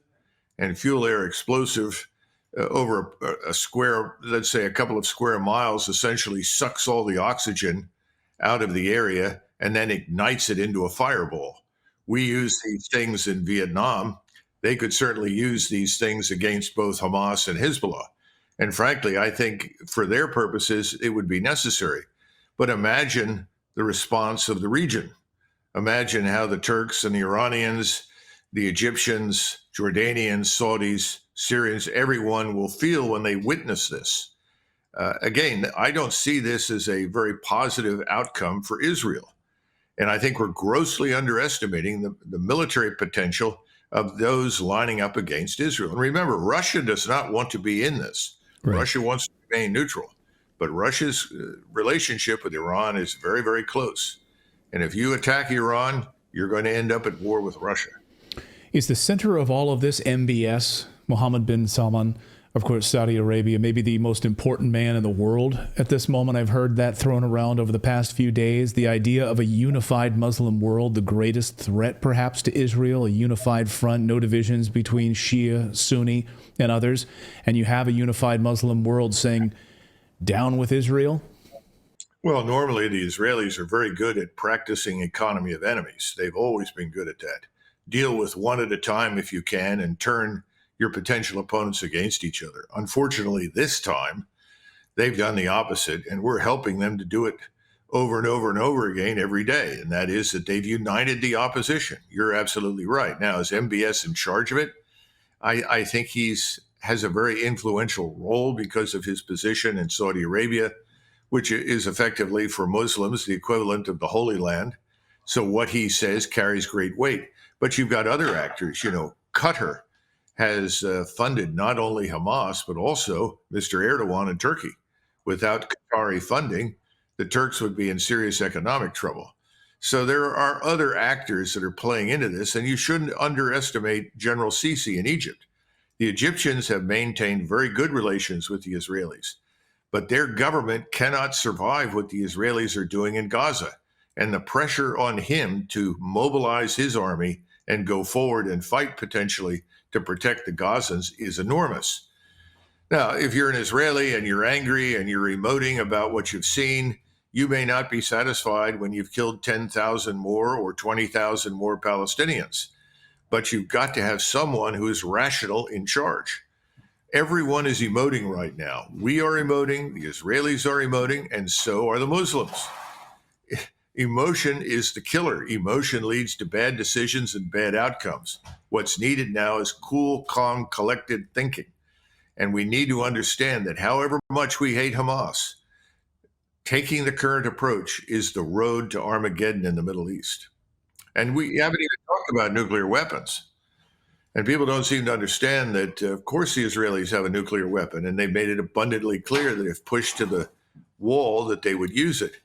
And fuel-air explosive over a square, let's say a couple of square miles, essentially sucks all the oxygen out of the area and then ignites it into a fireball. We use these things in Vietnam. They could certainly use these things against both Hamas and Hezbollah. And frankly, I think for their purposes, it would be necessary. But imagine the response of the region. Imagine how the Turks and the Iranians, the Egyptians, Jordanians, Saudis, Syrians, everyone will feel when they witness this. Again, I don't see this as a very positive outcome for Israel. And I think we're grossly underestimating the military potential of those lining up against Israel. And remember, Russia does not want to be in this. Right. Russia wants to remain neutral. But Russia's relationship with Iran is very, very close. And if you attack Iran, you're going to end up at war with Russia. Is the center of all of this MBS, Mohammed bin Salman, Of course, Saudi Arabia, maybe the most important man in the world at this moment. I've heard that thrown around over the past few days. The idea of a unified Muslim world, the greatest threat perhaps to Israel, a unified front, no divisions between Shia, Sunni, and others. And you have a unified Muslim world saying, down with Israel. Well, normally the Israelis are very good at practicing economy of enemies. They've always been good at that. Deal with one at a time if you can and turn your potential opponents against each other. Unfortunately, this time, they've done the opposite, and we're helping them to do it over and over and over again every day, and that is that they've united the opposition. You're absolutely right. Now, is MBS in charge of it? I think has a very influential role because of his position in Saudi Arabia, which is effectively for Muslims the equivalent of the Holy Land. So what he says carries great weight. But you've got other actors. Qatar has funded not only Hamas, but also Mr. Erdogan in Turkey. Without Qatari funding, the Turks would be in serious economic trouble. So there are other actors that are playing into this, and you shouldn't underestimate General Sisi in Egypt. The Egyptians have maintained very good relations with the Israelis, but their government cannot survive what the Israelis are doing in Gaza. And the pressure on him to mobilize his army and go forward and fight potentially to protect the Gazans is enormous. Now, if you're an Israeli and you're angry and you're emoting about what you've seen, you may not be satisfied when you've killed 10,000 more or 20,000 more Palestinians. But you've got to have someone who is rational in charge. Everyone is emoting right now. We are emoting, the Israelis are emoting, and so are the Muslims. Emotion is the killer. Emotion leads to bad decisions and bad outcomes. What's needed now is cool, calm, collected thinking. And we need to understand that however much we hate Hamas, taking the current approach is the road to Armageddon in the Middle East. And we haven't even talked about nuclear weapons. And people don't seem to understand that, of course, the Israelis have a nuclear weapon, and they've made it abundantly clear that if pushed to the wall, that they would use it.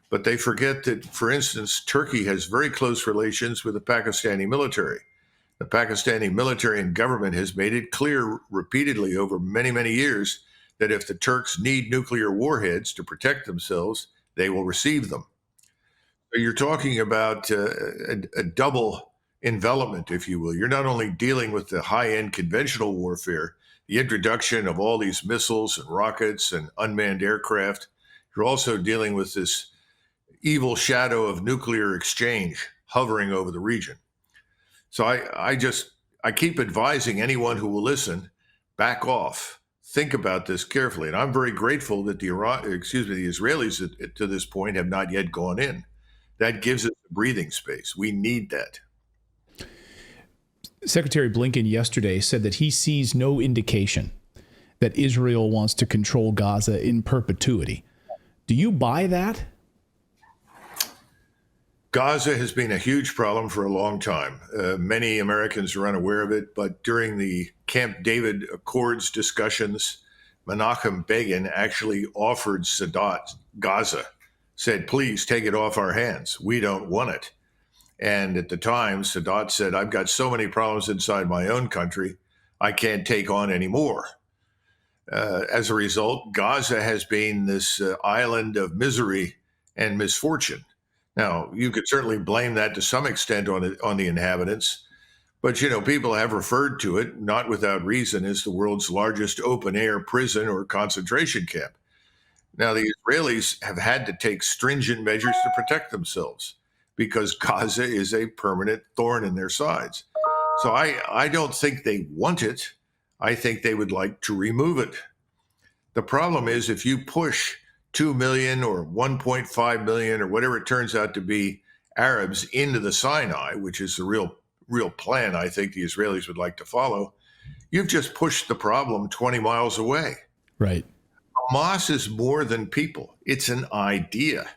But they forget that, for instance, Turkey has very close relations with the Pakistani military. The Pakistani military and government has made it clear repeatedly over many, many years that if the Turks need nuclear warheads to protect themselves, they will receive them. So you're talking about a double envelopment, if you will. You're not only dealing with the high-end conventional warfare, the introduction of all these missiles and rockets and unmanned aircraft, you're also dealing with this evil shadow of nuclear exchange hovering over the region. So I keep advising anyone who will listen, back off, think about this carefully. And I'm very grateful that the Israelis to this point have not yet gone in. That gives us breathing space. We need that. Secretary Blinken yesterday said that he sees no indication that Israel wants to control Gaza in perpetuity. Do you buy that? Gaza has been a huge problem for a long time. Many Americans are unaware of it, but during the Camp David Accords discussions, Menachem Begin actually offered Sadat Gaza, said, please take it off our hands. We don't want it. And at the time, Sadat said, I've got so many problems inside my own country, I can't take on any more. As a result, Gaza has been this island of misery and misfortune. Now, you could certainly blame that to some extent on the inhabitants, but, people have referred to it, not without reason, as the world's largest open-air prison or concentration camp. Now, the Israelis have had to take stringent measures to protect themselves because Gaza is a permanent thorn in their sides. So I don't think they want it. I think they would like to remove it. The problem is if you push 2 million or 1.5 million or whatever it turns out to be Arabs into the Sinai, which is the real plan I think the Israelis would like to follow, you've just pushed the problem 20 miles away. Right. Hamas is more than people. It's an idea.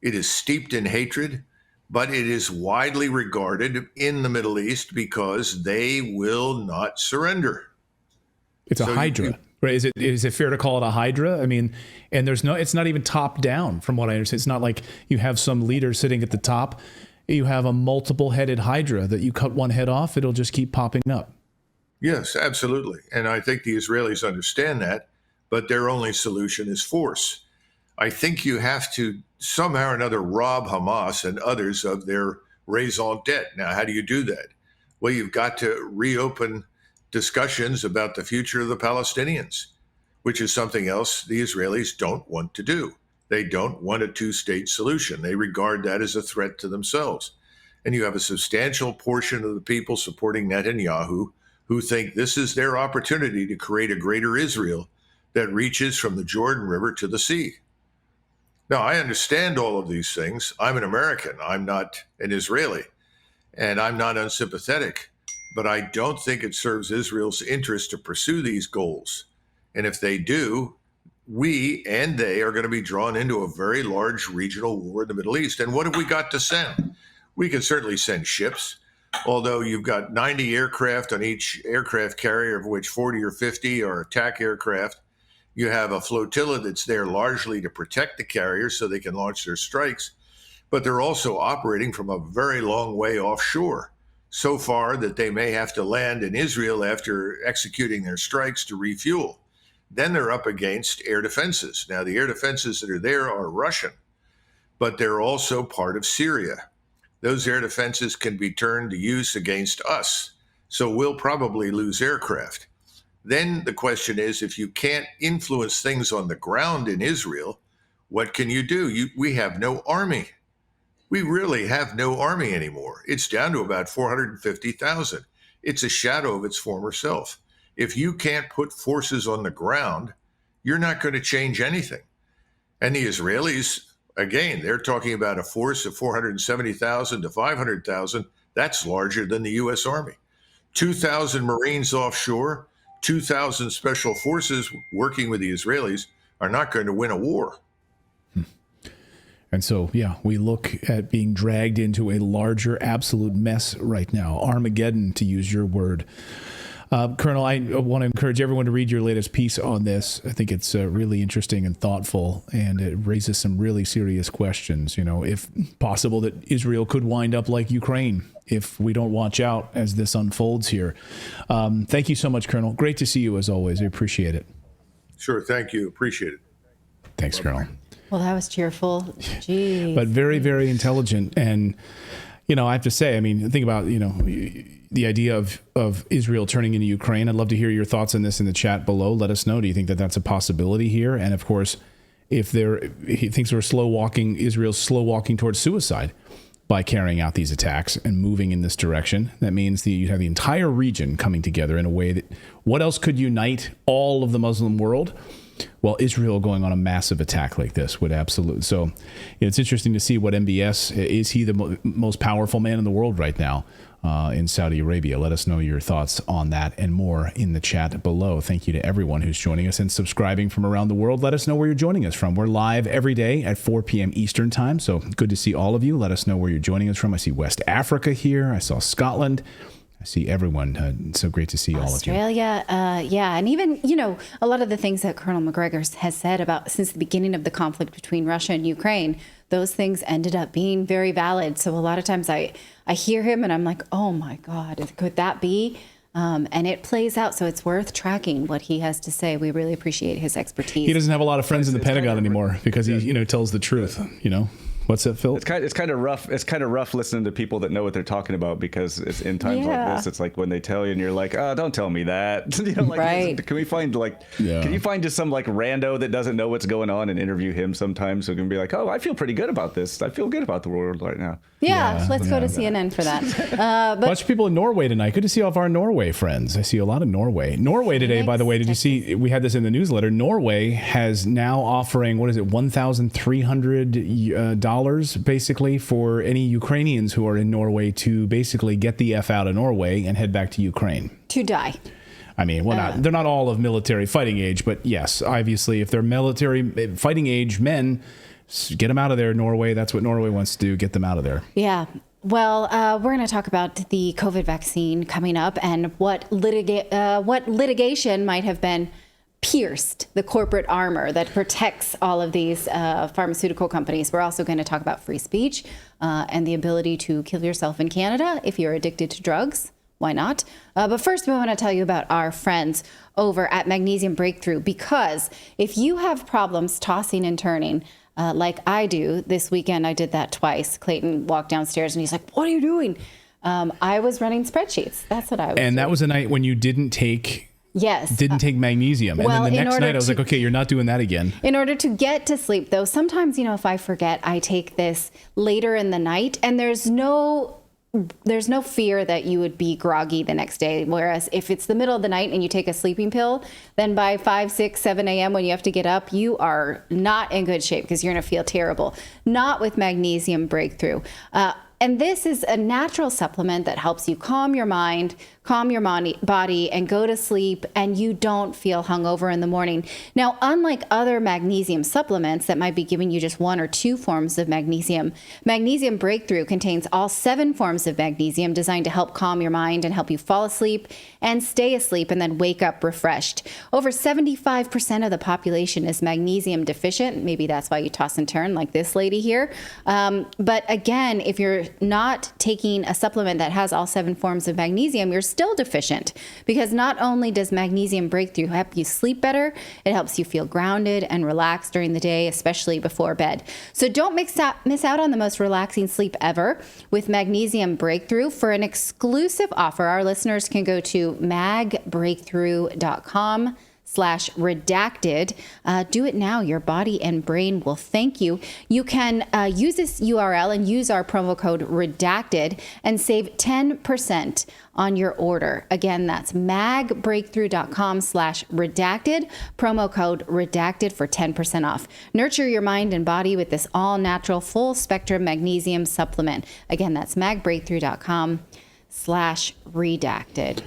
It is steeped in hatred, but it is widely regarded in the Middle East because they will not surrender. It's a hydra. Right? Is it fair to call it a hydra? I mean, and it's not even top down from what I understand. It's not like you have some leader sitting at the top. You have a multiple headed hydra that you cut one head off, it'll just keep popping up. Yes, absolutely. And I think the Israelis understand that, but their only solution is force. I think you have to somehow or another rob Hamas and others of their raison d'etre. Now, how do you do that? Well, you've got to reopen discussions about the future of the Palestinians, which is something else the Israelis don't want to do. They don't want a two-state solution. They regard that as a threat to themselves. And you have a substantial portion of the people supporting Netanyahu who think this is their opportunity to create a greater Israel that reaches from the Jordan River to the sea. Now, I understand all of these things. I'm an American. I'm not an Israeli, and I'm not unsympathetic, but I don't think it serves Israel's interest to pursue these goals. And if they do, we and they are going to be drawn into a very large regional war in the Middle East. And what have we got to send? We can certainly send ships, although you've got 90 aircraft on each aircraft carrier, of which 40 or 50 are attack aircraft. You have a flotilla that's there largely to protect the carriers so they can launch their strikes, but they're also operating from a very long way offshore, so far that they may have to land in Israel after executing their strikes to refuel. Then they're up against air defenses. Now, the air defenses that are there are Russian, but they're also part of Syria. Those air defenses can be turned to use against us, so we'll probably lose aircraft. Then the question is, if you can't influence things on the ground in Israel, what can you do? We have no army. We really have no army anymore. It's down to about 450,000. It's a shadow of its former self. If you can't put forces on the ground, you're not going to change anything. And the Israelis, again, they're talking about a force of 470,000 to 500,000. That's larger than the U.S. Army. 2,000 Marines offshore, 2,000 special forces working with the Israelis are not going to win a war. And so, yeah, we look at being dragged into a larger absolute mess right now. Armageddon, to use your word. Colonel, I want to encourage everyone to read your latest piece on this. I think it's really interesting and thoughtful, and it raises some really serious questions. You know, if possible, that Israel could wind up like Ukraine if we don't watch out as this unfolds here. Thank you so much, Colonel. Great to see you as always. I appreciate it. Sure. Thank you. Appreciate it. Thanks, Colonel. Well, that was cheerful. Jeez. But very, very intelligent. And, you know, I have to say, I mean, think about, you know, the idea of Israel turning into Ukraine. I'd love to hear your thoughts on this in the chat below. Let us know. Do you think that that's a possibility here? And of course, if he thinks we're Israel's slow walking towards suicide by carrying out these attacks and moving in this direction, that means that you have the entire region coming together in a way that, what else could unite all of the Muslim world? Well, Israel going on a massive attack like this would absolutely. So it's interesting to see what MBS, is he the most powerful man in the world right now in Saudi Arabia? Let us know your thoughts on that and more in the chat below. Thank you to everyone who's joining us and subscribing from around the world. Let us know where you're joining us from. We're live every day at 4 p.m. Eastern time. So good to see all of you. Let us know where you're joining us from. I see West Africa here. I saw Scotland. I see everyone. So great to see all of you. Australia, yeah. And even, you know, a lot of the things that Colonel McGregor has said about since the beginning of the conflict between Russia and Ukraine, those things ended up being very valid. So a lot of times I hear him and I'm like, oh my God, could that be? And it plays out. So it's worth tracking what he has to say. We really appreciate his expertise. He doesn't have a lot of friends in the Pentagon anymore because he, you know, tells the truth, you know. What's that, Phil? It's kind of rough. It's kind of rough listening to people that know what they're talking about, because it's in times like this. It's like when they tell you and you're like, oh, don't tell me that. You know, like, right. Can we find can you find just some like rando that doesn't know what's going on and interview him sometimes, so we can be like, oh, I feel pretty good about this. I feel good about the world right now. Yeah, let's go to CNN for that. A bunch of people in Norway tonight. Good to see all of our Norway friends. I see a lot of Norway. Norway today, by the way, did you see, we had this in the newsletter, Norway has now offering, what is it, $1,300 basically for any Ukrainians who are in Norway to basically get the F out of Norway and head back to Ukraine. To die. I mean, they're not all of military fighting age, but yes, obviously, if they're military fighting age men, get them out of there, Norway. That's what Norway wants to do, get them out of there. Yeah. Well, we're going to talk about the COVID vaccine coming up and what litigation might have been pierced the corporate armor that protects all of these pharmaceutical companies. We're also going to talk about free speech and the ability to kill yourself in Canada if you're addicted to drugs. why not? But first, we want to tell you about our friends over at Magnesium Breakthrough, because if you have problems tossing and turning, like I do this weekend, I did that twice. Clayton walked downstairs and he's like, "What are you doing?" I was running spreadsheets. That's what I was doing. And that was a night when you didn't take magnesium. And well, then the next night I was to- like, okay, you're not doing that again. In order to get to sleep, though, sometimes, if I forget, I take this later in the night, and there's no fear that you would be groggy the next day. Whereas if it's the middle of the night and you take a sleeping pill, then by 5, 6, 7 a.m. when you have to get up, you are not in good shape because you're going to feel terrible. Not with Magnesium Breakthrough. And this is a natural supplement that helps you calm your mind, calm your body, and go to sleep, and you don't feel hungover in the morning. Now, unlike other magnesium supplements that might be giving you just 1 or 2 forms of magnesium, Magnesium Breakthrough contains all 7 forms of magnesium designed to help calm your mind and help you fall asleep and stay asleep and then wake up refreshed. Over 75% of the population is magnesium deficient. Maybe that's why you toss and turn like this lady here. But again, if you're not taking a supplement that has all 7 forms of magnesium, you're still deficient, because not only does Magnesium Breakthrough help you sleep better, it helps you feel grounded and relaxed during the day, especially before bed. So don't miss out on the most relaxing sleep ever with Magnesium Breakthrough. For an exclusive offer, our listeners can go to magbreakthrough.com/redacted. Do it now. Your body and brain will thank you. You can use this URL and use our promo code redacted and save 10% on your order. Again, that's magbreakthrough.com/redacted, promo code redacted for 10% off. Nurture your mind and body with this all natural full spectrum magnesium supplement. Again, that's magbreakthrough.com/redacted.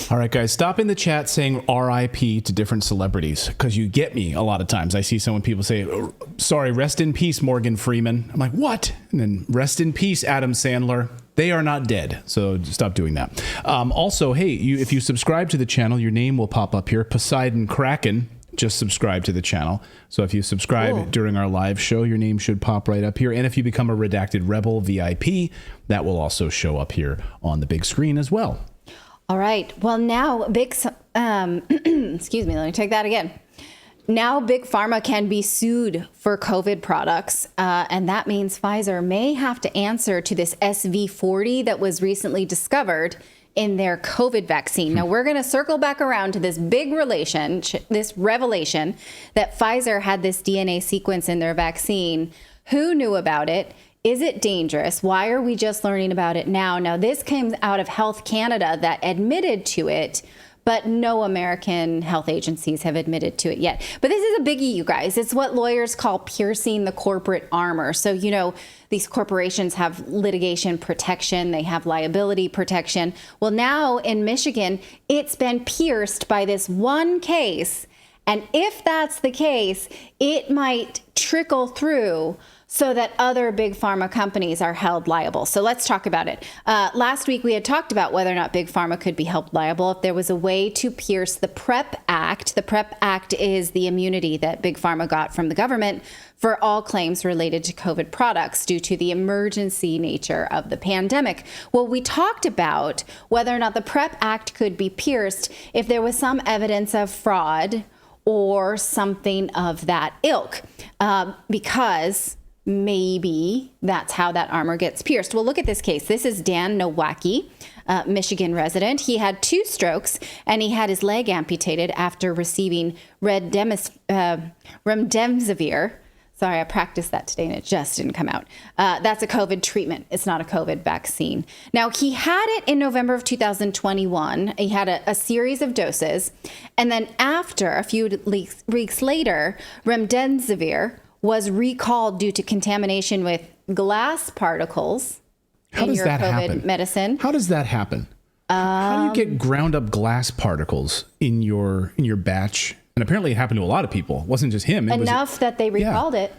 All right, guys, stop in the chat saying RIP to different celebrities, because you get me a lot of times. I see people say, "Oh, sorry, rest in peace, Morgan Freeman." I'm like, what? And then rest in peace, Adam Sandler. They are not dead, so stop doing that. Also, hey, if you subscribe to the channel, your name will pop up here. Poseidon Kraken just subscribe to the channel. So if you subscribe during our live show, your name should pop right up here. And if you become a Redacted Rebel VIP, that will also show up here on the big screen as well. All right. Well, now excuse me, let me take that again. Now Big Pharma can be sued for COVID products, and that means Pfizer may have to answer to this SV40 that was recently discovered in their COVID vaccine. Now, we're going to circle back around to this big revelation that Pfizer had this DNA sequence in their vaccine. Who knew about it? Is it dangerous? Why are we just learning about it now? Now, this came out of Health Canada that admitted to it, but no American health agencies have admitted to it yet. But this is a biggie, you guys. It's what lawyers call piercing the corporate armor. So, these corporations have litigation protection. They have liability protection. Well, now in Michigan, it's been pierced by this one case. And if that's the case, it might trickle through so that other big pharma companies are held liable. So let's talk about it. Last week, we had talked about whether or not big pharma could be held liable if there was a way to pierce the PrEP Act. The PrEP Act is the immunity that big pharma got from the government for all claims related to COVID products due to the emergency nature of the pandemic. Well, we talked about whether or not the PrEP Act could be pierced if there was some evidence of fraud or something of that ilk, because maybe that's how that armor gets pierced. Well, look at this case. This is Dan Nowacki, Michigan resident. He had 2 strokes and he had his leg amputated after receiving remdesivir. Sorry, I practiced that today and it just didn't come out. That's a COVID treatment. It's not a COVID vaccine. Now, he had it in November of 2021. He had a series of doses. And then after, a few weeks later, remdesivir was recalled due to contamination with glass particles in your COVID medicine. How does that happen? How do you get ground up glass particles in your batch? And apparently it happened to a lot of people. It wasn't just him. That they recalled it.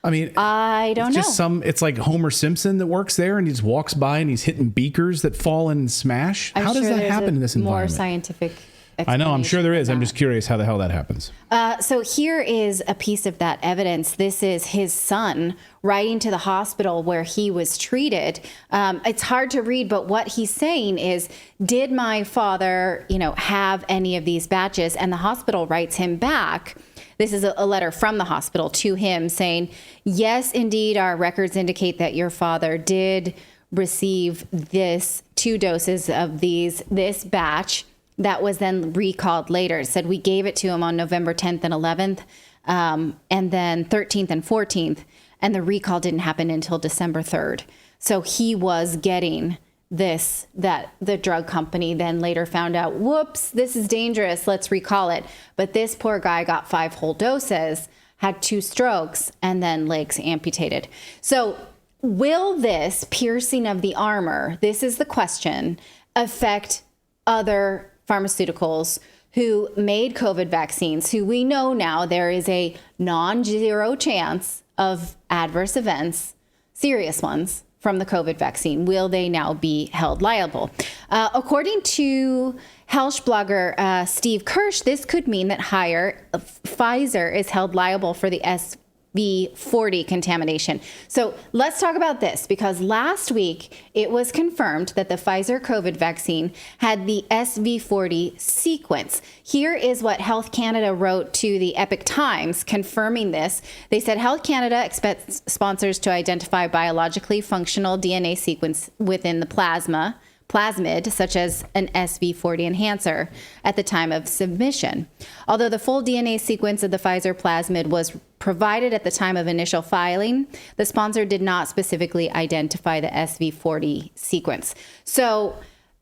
I mean, I don't know. It's like Homer Simpson that works there and he just walks by and he's hitting beakers that fall and smash. How does that happen in this environment? More scientific explanation. I know, I'm sure there of is. I'm that. just curious how the hell that happens. So here is a piece of that evidence. This is his son writing to the hospital where he was treated. It's hard to read, but what he's saying is, did my father, have any of these batches? And the hospital writes him back. This is a letter from the hospital to him saying, yes, indeed, our records indicate that your father did receive this 2 doses of this batch that was then recalled later. It said we gave it to him on November 10th and 11th, and then 13th and 14th, and the recall didn't happen until December 3rd. So he was getting this, that the drug company then later found out, whoops, this is dangerous, let's recall it. But this poor guy got 5 whole doses, had 2 strokes, and then legs amputated. So will this piercing of the armor, this is the question, affect other pharmaceuticals who made COVID vaccines, who we know now there is a non-zero chance of adverse events, serious ones, from the COVID vaccine? Will they now be held liable? According to Helsh blogger Steve Kirsch, this could mean that Pfizer is held liable for the SV40 contamination. So let's talk about this, because last week it was confirmed that the Pfizer COVID vaccine had the SV40 sequence. Here is what Health Canada wrote to the Epoch Times confirming this. They said Health Canada expects sponsors to identify biologically functional DNA sequence within the plasmid, such as an SV40 enhancer, at the time of submission. Although the full DNA sequence of the Pfizer plasmid was provided at the time of initial filing, the sponsor did not specifically identify the SV40 sequence. So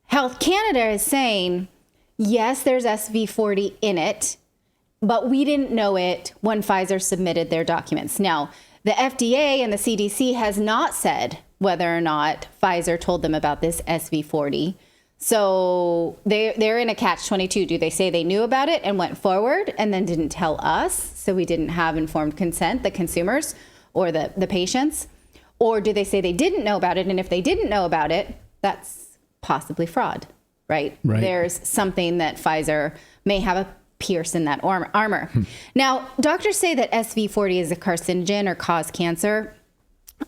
Health Canada is saying, yes, there's SV40 in it, but we didn't know it when Pfizer submitted their documents. Now, the FDA and the CDC has not said whether or not Pfizer told them about this SV40. So they're in a catch-22. Do they say they knew about it and went forward and then didn't tell us, so we didn't have informed consent, the consumers or the patients? Or do they say they didn't know about it, and if they didn't know about it, that's possibly fraud, right? There's something that Pfizer may have a pierce in that armor. Now, doctors say that SV40 is a carcinogen or cause cancer.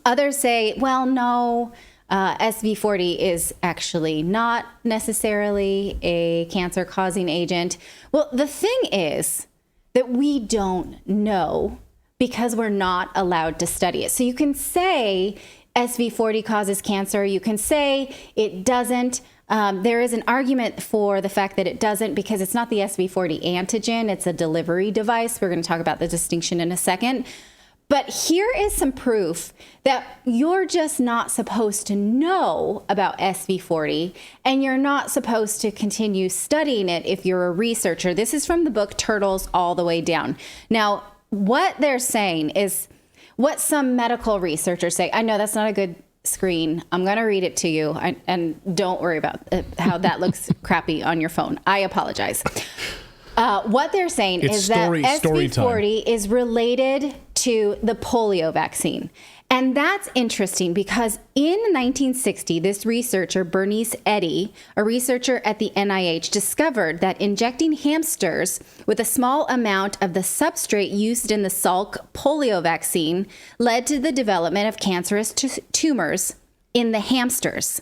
Others say, well, no, SV40 is actually not necessarily a cancer-causing agent. Well, the thing is that we don't know because we're not allowed to study it. So you can say SV40 causes cancer. You can say it doesn't. There is an argument for the fact that it doesn't because it's not the SV40 antigen. It's a delivery device. We're going to talk about the distinction in a second. But here is some proof that you're just not supposed to know about SV40, and you're not supposed to continue studying it if you're a researcher. This is from the book Turtles All the Way Down. Now, what they're saying is what some medical researchers say. I know that's not a good screen. I'm going to read it to you, and don't worry about how that looks crappy on your phone. I apologize. What they're saying is that SV40 is related to the polio vaccine. And that's interesting because in 1960, this researcher, Bernice Eddy, a researcher at the NIH, discovered that injecting hamsters with a small amount of the substrate used in the Salk polio vaccine led to the development of cancerous tumors in the hamsters.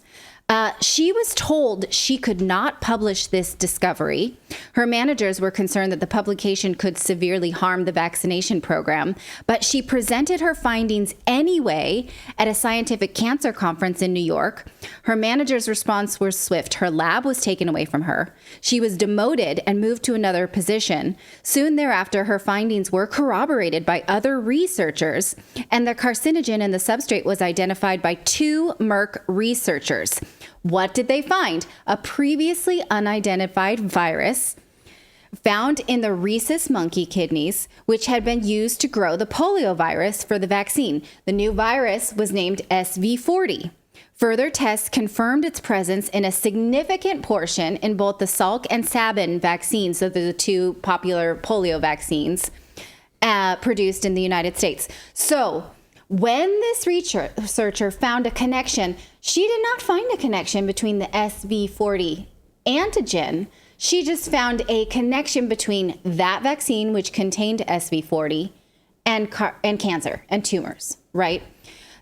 She was told she could not publish this discovery. Her managers were concerned that the publication could severely harm the vaccination program, but she presented her findings anyway at a scientific cancer conference in New York. Her manager's response was swift. Her lab was taken away from her. She was demoted and moved to another position. Soon thereafter, her findings were corroborated by other researchers, and the carcinogen in the substrate was identified by 2 Merck researchers. What did they find? A previously unidentified virus found in the rhesus monkey kidneys, which had been used to grow the polio virus for the vaccine. The new virus was named SV40. Further tests confirmed its presence in a significant portion in both the Salk and Sabin vaccines, so the 2 popular polio vaccines produced in the United States. So when this researcher found a connection, she did not find a connection between the SV40 antigen. She just found a connection between that vaccine, which contained SV40, and cancer and tumors, right?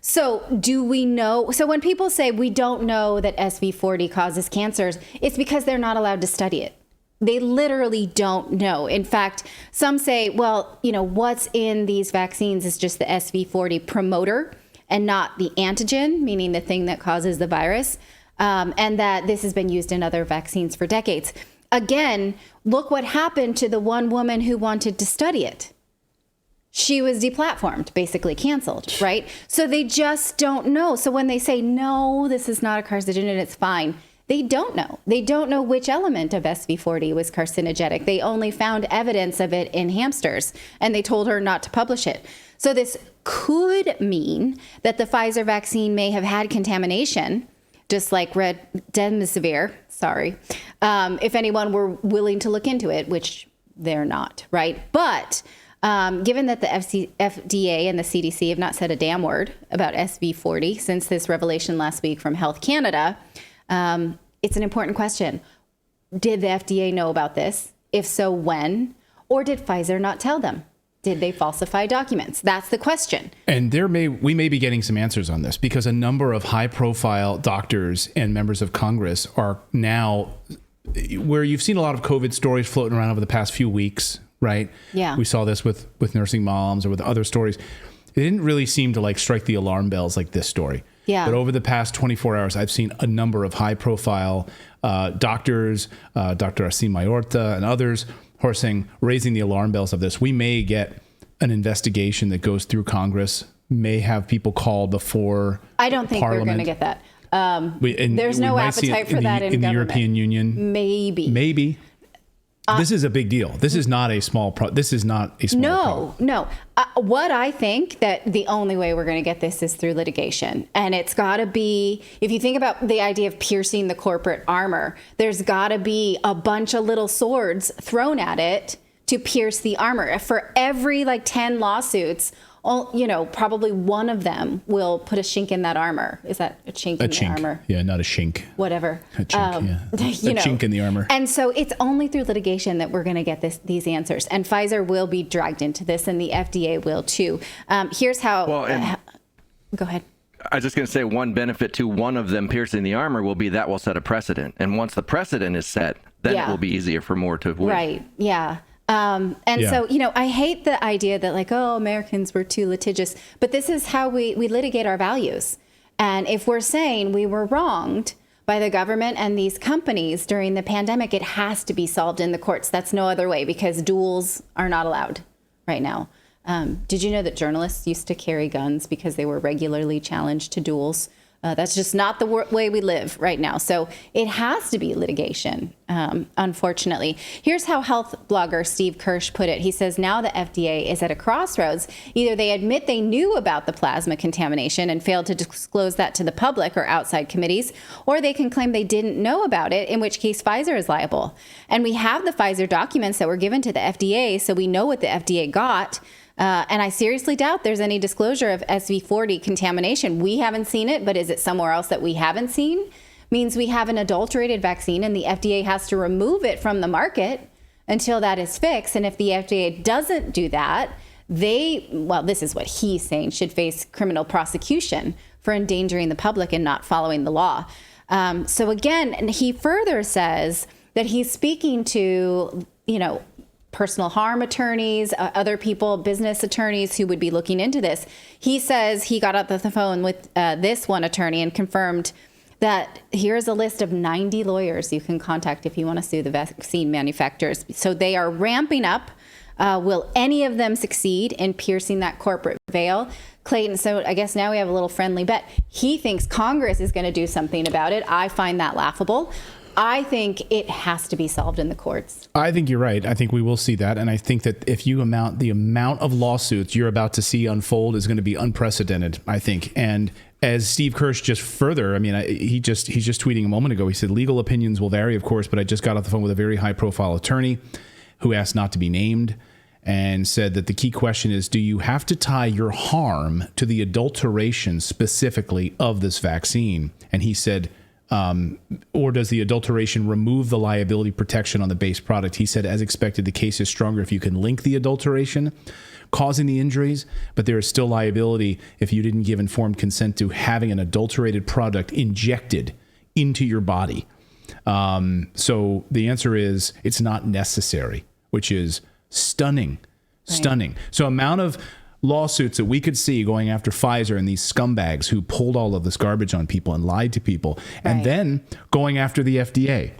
So do we know? So when people say we don't know that SV40 causes cancers, it's because they're not allowed to study it. They literally don't know. In fact, some say, well, what's in these vaccines is just the SV40 promoter and not the antigen, meaning the thing that causes the virus, and that this has been used in other vaccines for decades. Again, look what happened to the one woman who wanted to study it. She was deplatformed, basically canceled, right? So they just don't know. So when they say, no, this is not a carcinogen and it's fine, they don't know. They don't know which element of SV40 was carcinogenic. They only found evidence of it in hamsters, and they told her not to publish it. So this could mean that the Pfizer vaccine may have had contamination, just like remdesivir, if anyone were willing to look into it, which they're not, right? But given that the FDA and the CDC have not said a damn word about SV40 since this revelation last week from Health Canada, it's an important question. Did the FDA know about this? If so, when? Or did Pfizer not tell them? Did they falsify documents? That's the question. And we may be getting some answers on this because a number of high-profile doctors and members of Congress are now, where you've seen a lot of COVID stories floating around over the past few weeks, right? Yeah. We saw this with nursing moms or with other stories. It didn't really seem to strike the alarm bells like this story. Yeah. But over the past 24 hours, I've seen a number of high-profile doctors, Dr. Asim Mayorta and others, who are raising the alarm bells of this. We may get an investigation that goes through Congress, may have people called before I don't think Parliament. we're going to get that. There's no appetite for that in the government. European Union. Maybe. This is a big deal. This is not a small this is not a small problem. No. What I think that the only way we're going to get this is through litigation. And it's got to be, if you think about the idea of piercing the corporate armor, there's got to be a bunch of little swords thrown at it to pierce the armor. For every 10 lawsuits, probably one of them will put a chink in that armor. Is that a chink in the armor? Yeah, not a shink. Whatever. A chink, yeah. A chink in the armor. And so it's only through litigation that we're going to get these answers. And Pfizer will be dragged into this, and the FDA will too. Here's how. Go ahead. I was just going to say one benefit to one of them piercing the armor will be that will set a precedent. And once the precedent is set, then it will be easier for more to win. Right. Yeah. So, I hate the idea that Americans were too litigious, but this is how we litigate our values. And if we're saying we were wronged by the government and these companies during the pandemic, it has to be solved in the courts. That's no other way because duels are not allowed right now. Did you know that journalists used to carry guns because they were regularly challenged to duels? That's just not the way we live right now. So it has to be litigation, unfortunately. Here's how health blogger Steve Kirsch put it. He says, now the FDA is at a crossroads. Either they admit they knew about the plasma contamination and failed to disclose that to the public or outside committees, or they can claim they didn't know about it, in which case Pfizer is liable. And we have the Pfizer documents that were given to the FDA, so we know what the FDA got. And I seriously doubt there's any disclosure of SV40 contamination. We haven't seen it, but is it somewhere else that we haven't seen? Means we have an adulterated vaccine and the FDA has to remove it from the market until that is fixed. And if the FDA doesn't do that, this is what he's saying, should face criminal prosecution for endangering the public and not following the law. So again, and he further says that he's speaking to, personal harm attorneys, other people, business attorneys who would be looking into this. He says he got up the phone with this one attorney and confirmed that here's a list of 90 lawyers you can contact if you want to sue the vaccine manufacturers. So they are ramping up. Will any of them succeed in piercing that corporate veil? Clayton, so I guess now we have a little friendly bet. He thinks Congress is going to do something about it. I find that laughable. I think it has to be solved in the courts. I think you're right. I think we will see that. And I think that if you the amount of lawsuits you're about to see unfold is going to be unprecedented, I think. And as Steve Kirsch just further, he's just tweeting a moment ago, he said, legal opinions will vary, of course, but I just got off the phone with a very high profile attorney who asked not to be named and said that the key question is, do you have to tie your harm to the adulteration specifically of this vaccine? And he said, Or does the adulteration remove the liability protection on the base product? He said, as expected, the case is stronger if you can link the adulteration causing the injuries, but there is still liability if you didn't give informed consent to having an adulterated product injected into your body. So the answer is it's not necessary, which is stunning. So amount of lawsuits that we could see going after Pfizer and these scumbags who pulled all of this garbage on people and lied to people, and then going after the FDA.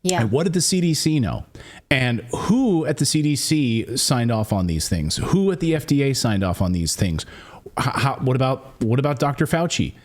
Yeah. And what did the CDC know? And who at the CDC signed off on these things? Who at the FDA signed off on these things? What about Dr. Fauci?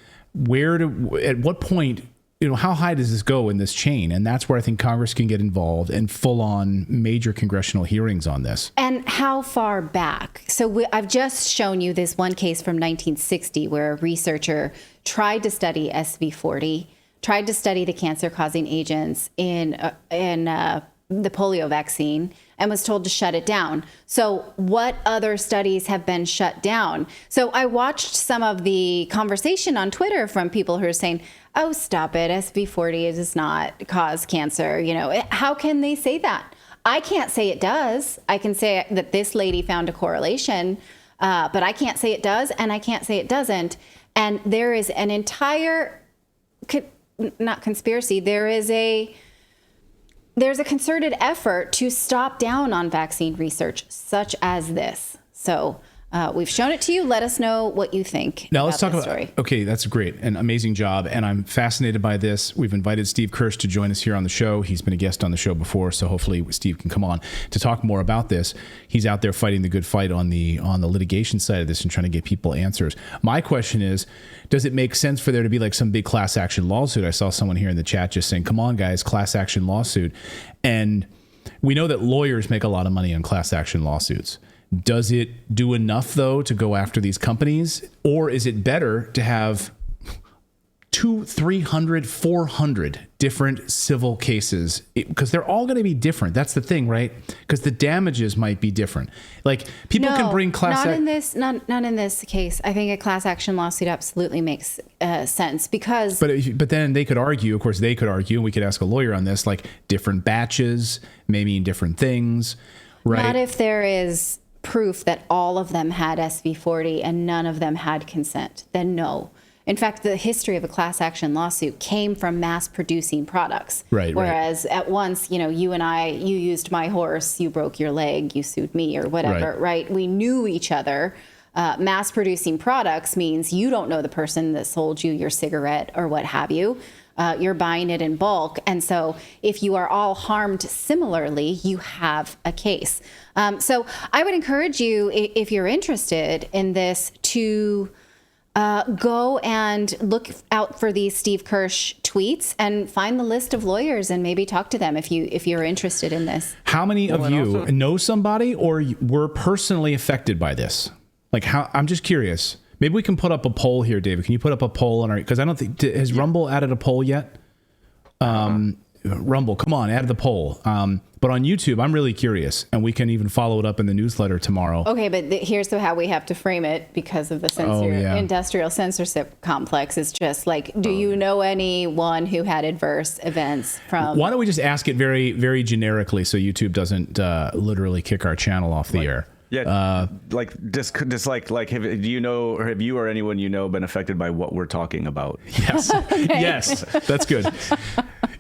At what point, how high does this go in this chain? And that's where I think Congress can get involved and full on major congressional hearings on this. And how far back? So I've just shown you this one case from 1960 where a researcher tried to study SV40, tried to study the cancer-causing agents in the polio vaccine, and was told to shut it down. So what other studies have been shut down? So I watched some of the conversation on Twitter from people who are saying, oh, stop it, SV40 does not cause cancer. How can they say that? I can't say it does. I can say that this lady found a correlation, but I can't say it does, and I can't say it doesn't. And there is an entire... not conspiracy, there's a concerted effort to stop down on vaccine research such as this. So we've shown it to you. Let us know what you think. Now let's talk about story. Okay, that's great. An amazing job. And I'm fascinated by this. We've invited Steve Kirsch to join us here on the show. He's been a guest on the show before, so hopefully Steve can come on to talk more about this. He's out there fighting the good fight on the litigation side of this and trying to get people answers. My question is, does it make sense for there to be like some big class action lawsuit? I saw someone here in the chat just saying, come on, guys, class action lawsuit. And we know that lawyers make a lot of money on class action lawsuits. Does it do enough, though, to go after these companies? Or is it better to have 200, 300, 400 different civil cases? Because they're all going to be different. That's the thing, right? Because the damages might be different. Like, people can bring class... Not in this case. I think a class action lawsuit absolutely makes sense because... But then they could argue, of course, and we could ask a lawyer on this, like different batches, maybe different things, right? Not if there is proof that all of them had SV40 and none of them had consent. Then no. In fact, the history of a class action lawsuit came from mass producing products. Right. Whereas at once, you and I, you used my horse, you broke your leg, you sued me or whatever, right? We knew each other. Mass producing products means you don't know the person that sold you your cigarette or what have you. You're buying it in bulk. And so if you are all harmed similarly, you have a case. So I would encourage you, if you're interested in this, to go and look out for these Steve Kirsch tweets and find the list of lawyers and maybe talk to them if you're interested in this. How many of you know somebody or were personally affected by this? Like, I'm just curious. Maybe we can put up a poll here, David. Can you put up a poll on our? Because I don't think has Rumble added a poll yet. Rumble, come on, add the poll. But on YouTube, I'm really curious, and we can even follow it up in the newsletter tomorrow. Okay, but here's how we have to frame it because of the industrial censorship complex. It's just like, do you know anyone who had adverse events from? Why don't we just ask it very, very generically so YouTube doesn't literally kick our channel off the air? Yeah, have you know, or have you or anyone you know been affected by what we're talking about? Yes, yes, that's good.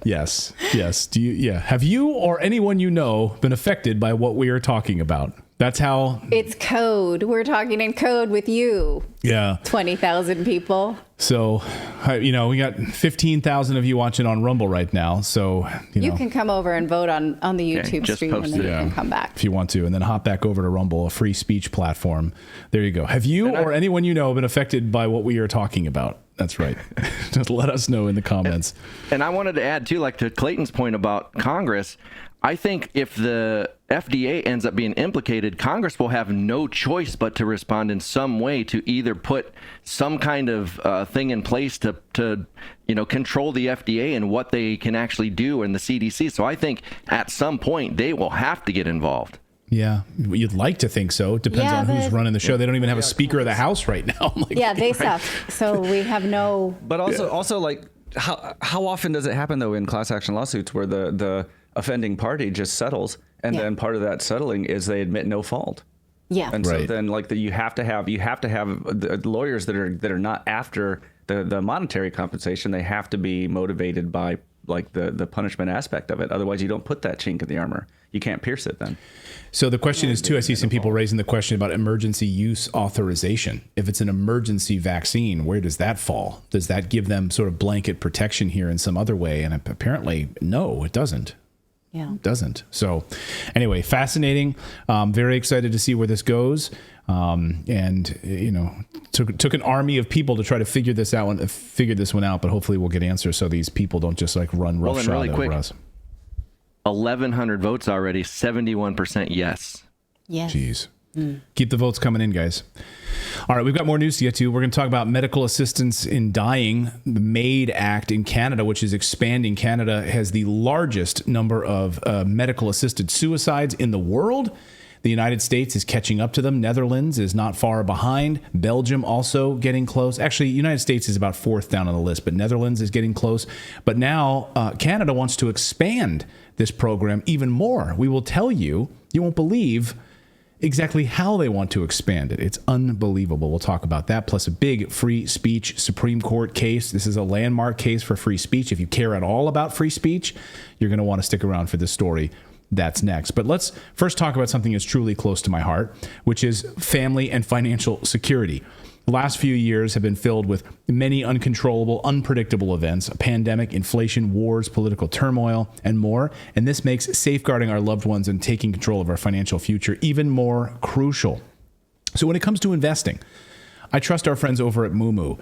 Yes. Do you? Yeah. Have you or anyone you know been affected by what we are talking about? That's how. It's code. We're talking in code with you. Yeah. 20,000 people. So, we got 15,000 of you watching on Rumble right now. So, you can come over and vote on the YouTube stream and then you can come back. If you want to, and then hop back over to Rumble, a free speech platform. There you go. Have you or anyone you know been affected by what we are talking about? That's right. Just let us know in the comments. And I wanted to add, too, like to Clayton's point about Congress, I think if the FDA ends up being implicated, Congress will have no choice but to respond in some way to either put some kind of thing in place to control the FDA and what they can actually do in the CDC. So I think at some point they will have to get involved. Yeah, you'd like to think so. It depends on who's running the show. They don't even have a Speaker of the House right now. They suck. So we have no. But also like how often does it happen though in class action lawsuits where the offending party just settles, and then part of that settling is they admit no fault? Yeah. And so then you have to have the lawyers that are not after the monetary compensation. They have to be motivated by like the punishment aspect of it. Otherwise, you don't put that chink in the armor. You can't pierce it then. So the question is, too, I see some people raising the question about emergency use authorization. If it's an emergency vaccine, where does that fall? Does that give them sort of blanket protection here in some other way? And apparently, no, it doesn't. Yeah. It doesn't. So anyway, fascinating. Very excited to see where this goes. And, you know, took an army of people to try to figure this one out, but hopefully we'll get answers so these people don't just like run roughshod really over quick, us. 1,100 votes already, 71% yes. Yes. Jeez. Keep the votes coming in, guys. All right, we've got more news to get to. We're going to talk about medical assistance in dying, the MAID Act in Canada, which is expanding. Canada has the largest number of medical assisted suicides in the world. The United States is catching up to them. Netherlands is not far behind. Belgium also getting close. Actually, United States is about fourth down on the list, but Netherlands is getting close. But now Canada wants to expand this program even more. We will tell you, you won't believe exactly how they want to expand it. It's unbelievable. We'll talk about that, plus a big free speech Supreme Court case. This is a landmark case for free speech. If you care at all about free speech, you're going to want to stick around for this story. That's next. But let's first talk about something that's truly close to my heart, which is family and financial security. The last few years have been filled with many uncontrollable, unpredictable events, a pandemic, inflation, wars, political turmoil, and more. And this makes safeguarding our loved ones and taking control of our financial future even more crucial. So when it comes to investing, I trust our friends over at Moomoo,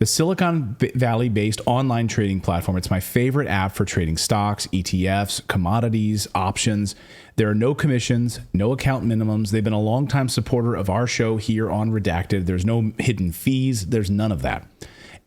the Silicon Valley-based online trading platform. It's my favorite app for trading stocks, ETFs, commodities, options. There are no commissions, no account minimums. They've been a longtime supporter of our show here on Redacted. There's no hidden fees. There's none of that.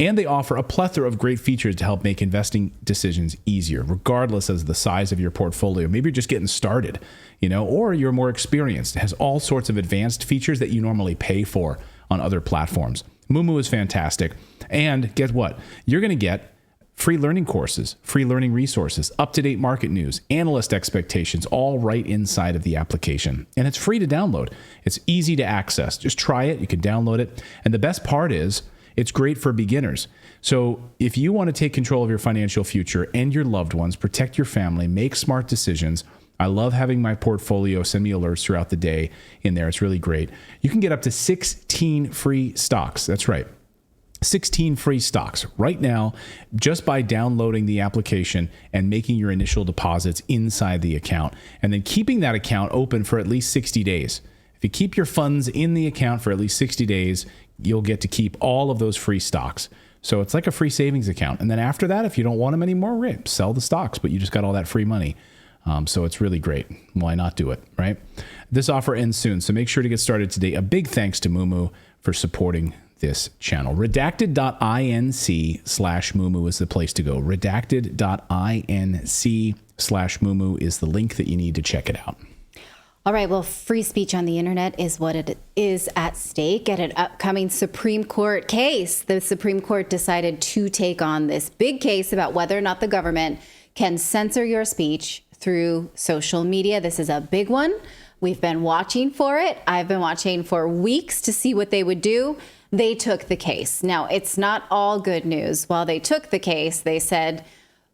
And they offer a plethora of great features to help make investing decisions easier, regardless of the size of your portfolio. Maybe you're just getting started, or you're more experienced. It has all sorts of advanced features that you normally pay for on other platforms. Moomoo is fantastic. And guess what? You're going to get free learning courses, free learning resources, up-to-date market news, analyst expectations, all right inside of the application. And it's free to download. It's easy to access. Just try it. You can download it. And the best part is it's great for beginners. So if you want to take control of your financial future and your loved ones, protect your family, make smart decisions, I love having my portfolio send me alerts throughout the day in there. It's really great. You can get up to 16 free stocks. That's right. 16 free stocks right now just by downloading the application and making your initial deposits inside the account and then keeping that account open for at least 60 days. If you keep your funds in the account for at least 60 days, you'll get to keep all of those free stocks. So it's like a free savings account. And then after that, if you don't want them anymore, great, sell the stocks, but you just got all that free money. So it's really great. Why not do it, right? This offer ends soon, so make sure to get started today. A big thanks to Moomoo for supporting this channel. Redacted.inc/Moomoo is the place to go. Redacted.inc/Moomoo is the link that you need to check it out. All right, well, free speech on the internet is what it is at stake at an upcoming Supreme Court case. The Supreme Court decided to take on this big case about whether or not the government can censor your speech through social media. This is a big one. We've been watching for it. I've been watching for weeks to see what they would do. They took the case. Now, it's not all good news. While they took the case, they said,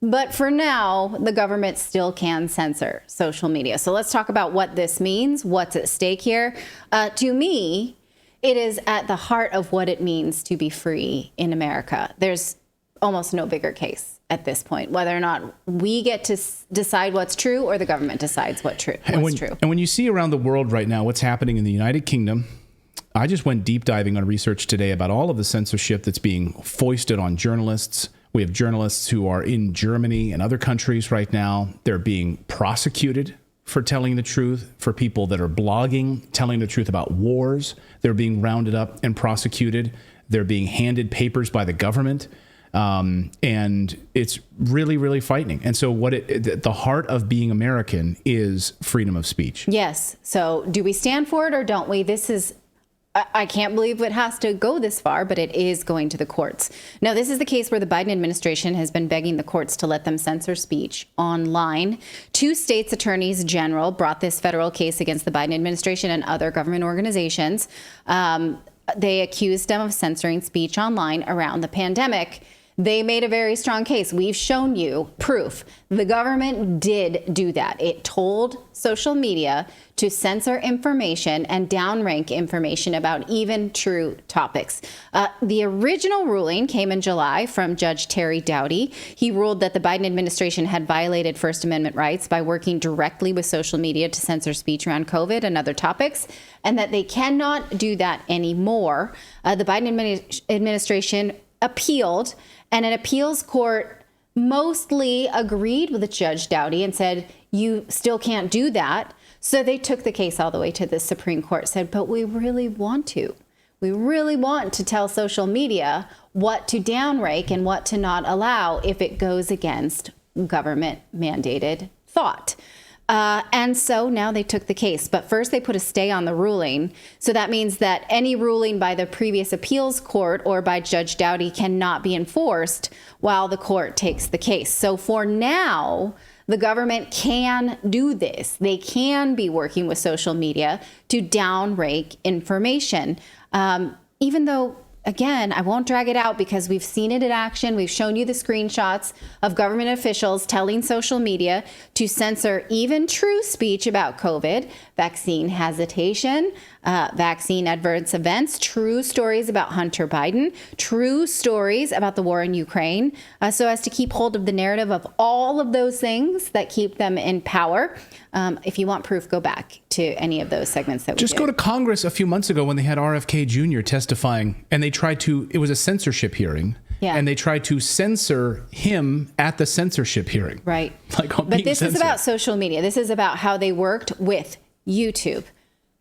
but for now, the government still can censor social media. So let's talk about what this means, what's at stake here. To me, it is at the heart of what it means to be free in America. There's almost no bigger case at this point, whether or not we get to decide what's true or the government decides what's true. And when you see around the world right now what's happening in the United Kingdom, I just went deep diving on research today about all of the censorship that's being foisted on journalists. We have journalists who are in Germany and other countries right now. They're being prosecuted for telling the truth, for people that are blogging, telling the truth about wars. They're being rounded up and prosecuted. They're being handed papers by the government. And it's really, really frightening. And so the heart of being American is freedom of speech. Yes. So do we stand for it or don't we? This is I can't believe it has to go this far, but it is going to the courts. Now, this is the case where the Biden administration has been begging the courts to let them censor speech online. 2 states' attorneys general brought this federal case against the Biden administration and other government organizations. They accused them of censoring speech online around the pandemic. They made a very strong case. We've shown you proof. The government did do that. It told social media to censor information and downrank information about even true topics. The original ruling came in July from Judge Terry Doughty. He ruled that the Biden administration had violated First Amendment rights by working directly with social media to censor speech around COVID and other topics, and that they cannot do that anymore. The Biden administration appealed, and an appeals court mostly agreed with Judge Doughty and said, you still can't do that. So they took the case all the way to the Supreme Court, said, but we really want to. We really want to tell social media what to downrank and what to not allow if it goes against government mandated thought. And so now they took the case. But first they put a stay on the ruling. So that means that any ruling by the previous appeals court or by Judge Doughty cannot be enforced while the court takes the case. So for now, the government can do this. They can be working with social media to downrank information, even though, again, I won't drag it out because we've seen it in action. We've shown you the screenshots of government officials telling social media to censor even true speech about COVID, vaccine hesitation, vaccine adverse events, true stories about Hunter Biden, true stories about the war in Ukraine, so as to keep hold of the narrative of all of those things that keep them in power. If you want proof, go back to any of those segments that we Just did. go to Congress a few months ago when they had RFK Jr. testifying, and they tried to, it was a censorship hearing, and they tried to censor him at the censorship hearing. Right. Like on But being this is censored. about social media. This is about how they worked with YouTube,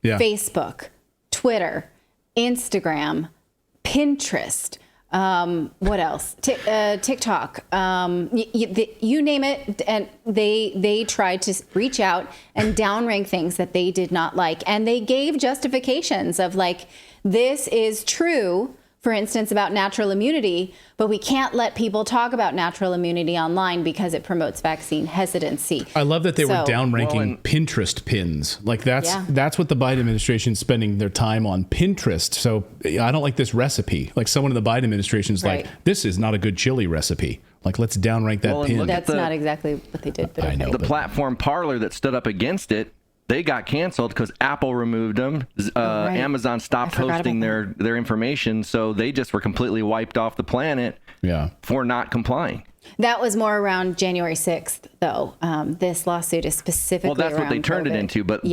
Facebook, Twitter, Instagram, Pinterest. What else? TikTok. You name it, and they tried to reach out and downrank things that they did not like, and they gave justifications of like, this is true, for instance, about natural immunity, but we can't let people talk about natural immunity online because it promotes vaccine hesitancy. I love that they were downranking Pinterest pins. Like that's what the Biden administration is spending their time on, Pinterest. So I don't like this recipe. Like someone in the Biden administration is like, this is not a good chili recipe. Like, let's downrank that pin. That's not exactly what they did. But I know. The platform Parler that stood up against it, they got canceled because Apple removed them. Amazon stopped hosting their information, so they just were completely wiped off the planet for not complying. That was more around January 6th, though. This lawsuit is specifically Well, that's what they turned COVID. it into, but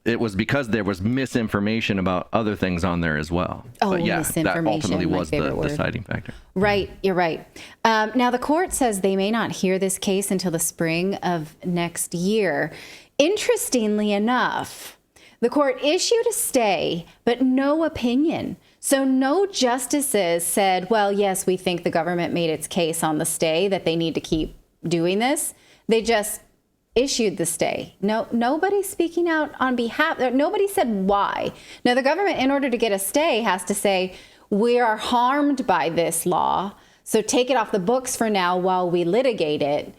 it was because there was misinformation about other things on there as well. Oh, but yeah, that misinformation, ultimately my was favorite the word. deciding factor. Right, you're right. Now, the court says they may not hear this case until the spring of next year. Interestingly enough, the court issued a stay, but no opinion. So no justices said, well, yes, we think the government made its case on the stay, that they need to keep doing this. They just issued the stay. Nobody's speaking out on behalf. Nobody said why. Now, the government, in order to get a stay, has to say, we are harmed by this law, so take it off the books for now while we litigate it.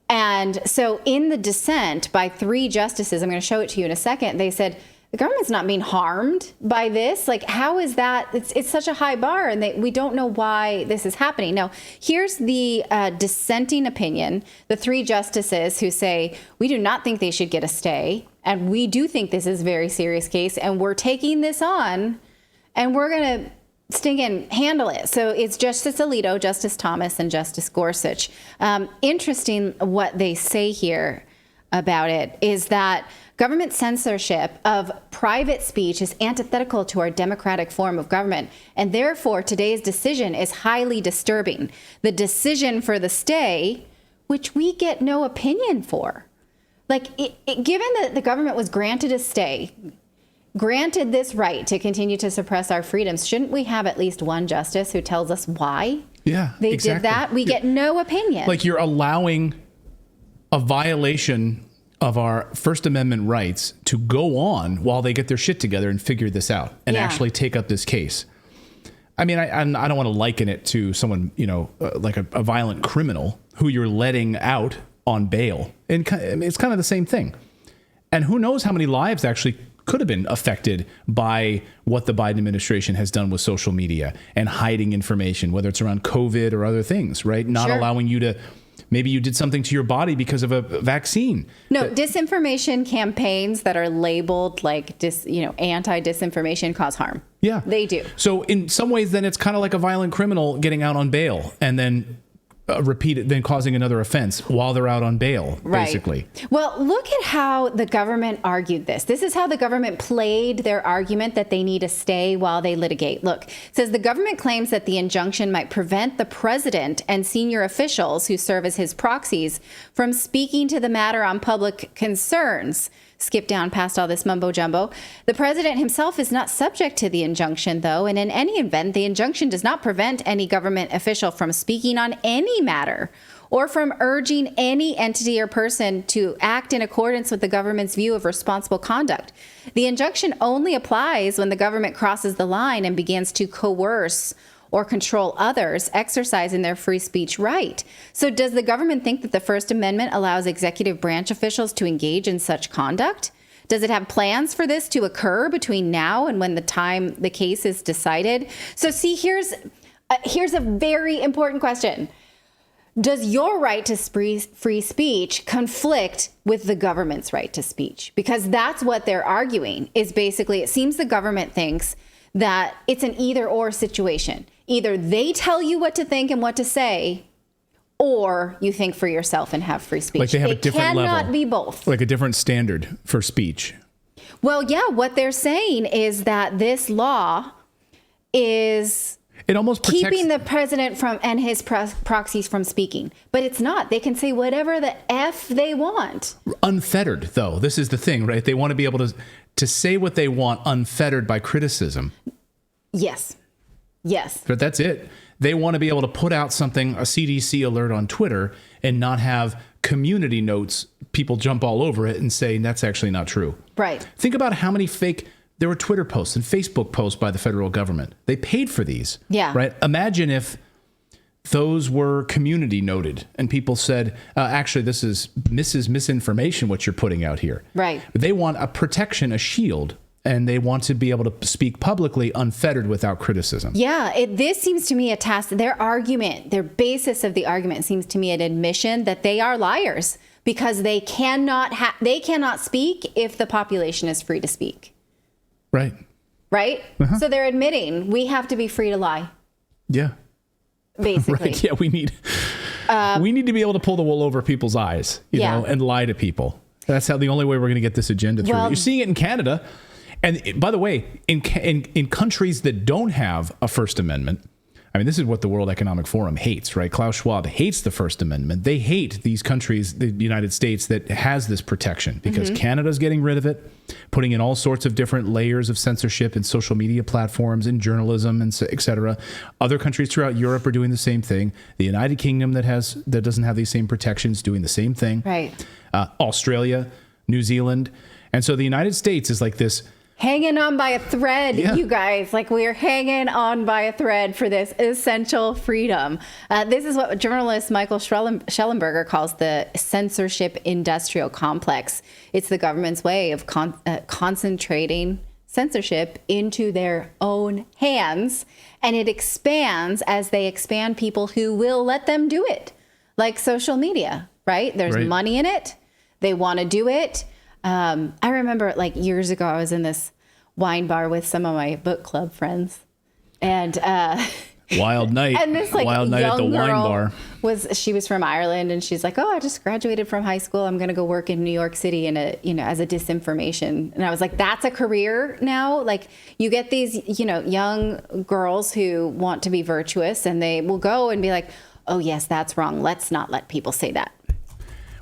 And so in the dissent by 3 justices, I'm going to show it to you in a second, they said, the government's not being harmed by this. Like, how is that? It's such a high bar, and we don't know why this is happening. Now, here's the dissenting opinion, the 3 justices who say, we do not think they should get a stay, and we do think this is a very serious case, and we're taking this on, and we're going to stinking handle it. So it's Justice Alito, Justice Thomas, and Justice Gorsuch. Interesting what they say here about it is that government censorship of private speech is antithetical to our democratic form of government, and therefore today's decision is highly disturbing. The decision for the stay, which we get no opinion for. Like, given that the government was granted a stay, granted this right to continue to suppress our freedoms, shouldn't we have at least one justice who tells us why they did that? We get no opinion. Like, you're allowing a violation of our First Amendment rights to go on while they get their shit together and figure this out and actually take up this case. I mean, I don't want to liken it to someone, like a violent criminal who you're letting out on bail. And it's kind of the same thing. And who knows how many lives actually could have been affected by what the Biden administration has done with social media and hiding information, whether it's around COVID or other things, right? Not allowing you to, maybe you did something to your body because of a vaccine. No, disinformation campaigns that are labeled like anti-disinformation cause harm. Yeah. They do. So in some ways, then it's kind of like a violent criminal getting out on bail and then then causing another offense while they're out on bail, basically. Well, look at how the government argued this. This is how the government played their argument that they need to stay while they litigate. Look, it says the government claims that the injunction might prevent the president and senior officials who serve as his proxies from speaking to the matter on public concerns. Skip down past all this mumbo jumbo. The president himself is not subject to the injunction, though, and in any event, the injunction does not prevent any government official from speaking on any matter or from urging any entity or person to act in accordance with the government's view of responsible conduct. The injunction only applies when the government crosses the line and begins to coerce or control others exercising their free speech right. So does the government think that the First Amendment allows executive branch officials to engage in such conduct? Does it have plans for this to occur between now and when the case is decided? So see, here's a very important question. Does your right to free speech conflict with the government's right to speech? Because that's what they're arguing, is basically, it seems the government thinks that it's an either or situation. Either they tell you what to think and what to say, or you think for yourself and have free speech. Like they have a different level. It cannot be both. Like a different standard for speech. Well, yeah, what they're saying is that this law is it almost protects keeping the president from and his proxies from speaking. But it's not. They can say whatever the F they want. Unfettered, though. This is the thing, right? They want to be able to say what they want unfettered by criticism. Yes. Yes. But that's it. They want to be able to put out something, a CDC alert on Twitter, and not have community notes, people jump all over it and say that's actually not true. Right. Think about how many there were Twitter posts and Facebook posts by the federal government. They paid for these. Yeah. Right. Imagine if those were community noted and people said, actually, this is misinformation, what you're putting out here. Right. They want a protection, a shield. And they want to be able to speak publicly unfettered without criticism. Yeah, this seems to me a task. Their argument, their basis of the argument seems to me an admission that they are liars because they cannot speak if the population is free to speak. Right. Right? Uh-huh. So they're admitting we have to be free to lie. Yeah. Basically. Right. Yeah, we need to be able to pull the wool over people's eyes, you know, and lie to people. That's the only way we're going to get this agenda through. You're seeing it in Canada. And by the way, in countries that don't have a First Amendment, I mean, this is what the World Economic Forum hates, right? Klaus Schwab hates the First Amendment. They hate these countries, the United States, that has this protection because Canada's getting rid of it, putting in all sorts of different layers of censorship in social media platforms and journalism and et cetera. Other countries throughout Europe are doing the same thing. The United Kingdom that doesn't have these same protections doing the same thing. Right. Australia, New Zealand. And so the United States is like this hanging on by a thread, you guys. Like, we're hanging on by a thread for this essential freedom. This is what journalist Michael Schellenberger calls the censorship industrial complex. It's the government's way of concentrating censorship into their own hands, and it expands as they expand people who will let them do it, like social media, right? There's money in it. They want to do it. I remember like years ago, I was in this wine bar with some of my book club friends, and wild night. And this like wild night young at the wine girl bar. She was from Ireland, and she's like, "Oh, I just graduated from high school. I'm going to go work in New York City as a disinformation." And I was like, "That's a career now." Like, you get these young girls who want to be virtuous, and they will go and be like, "Oh yes, that's wrong. Let's not let people say that."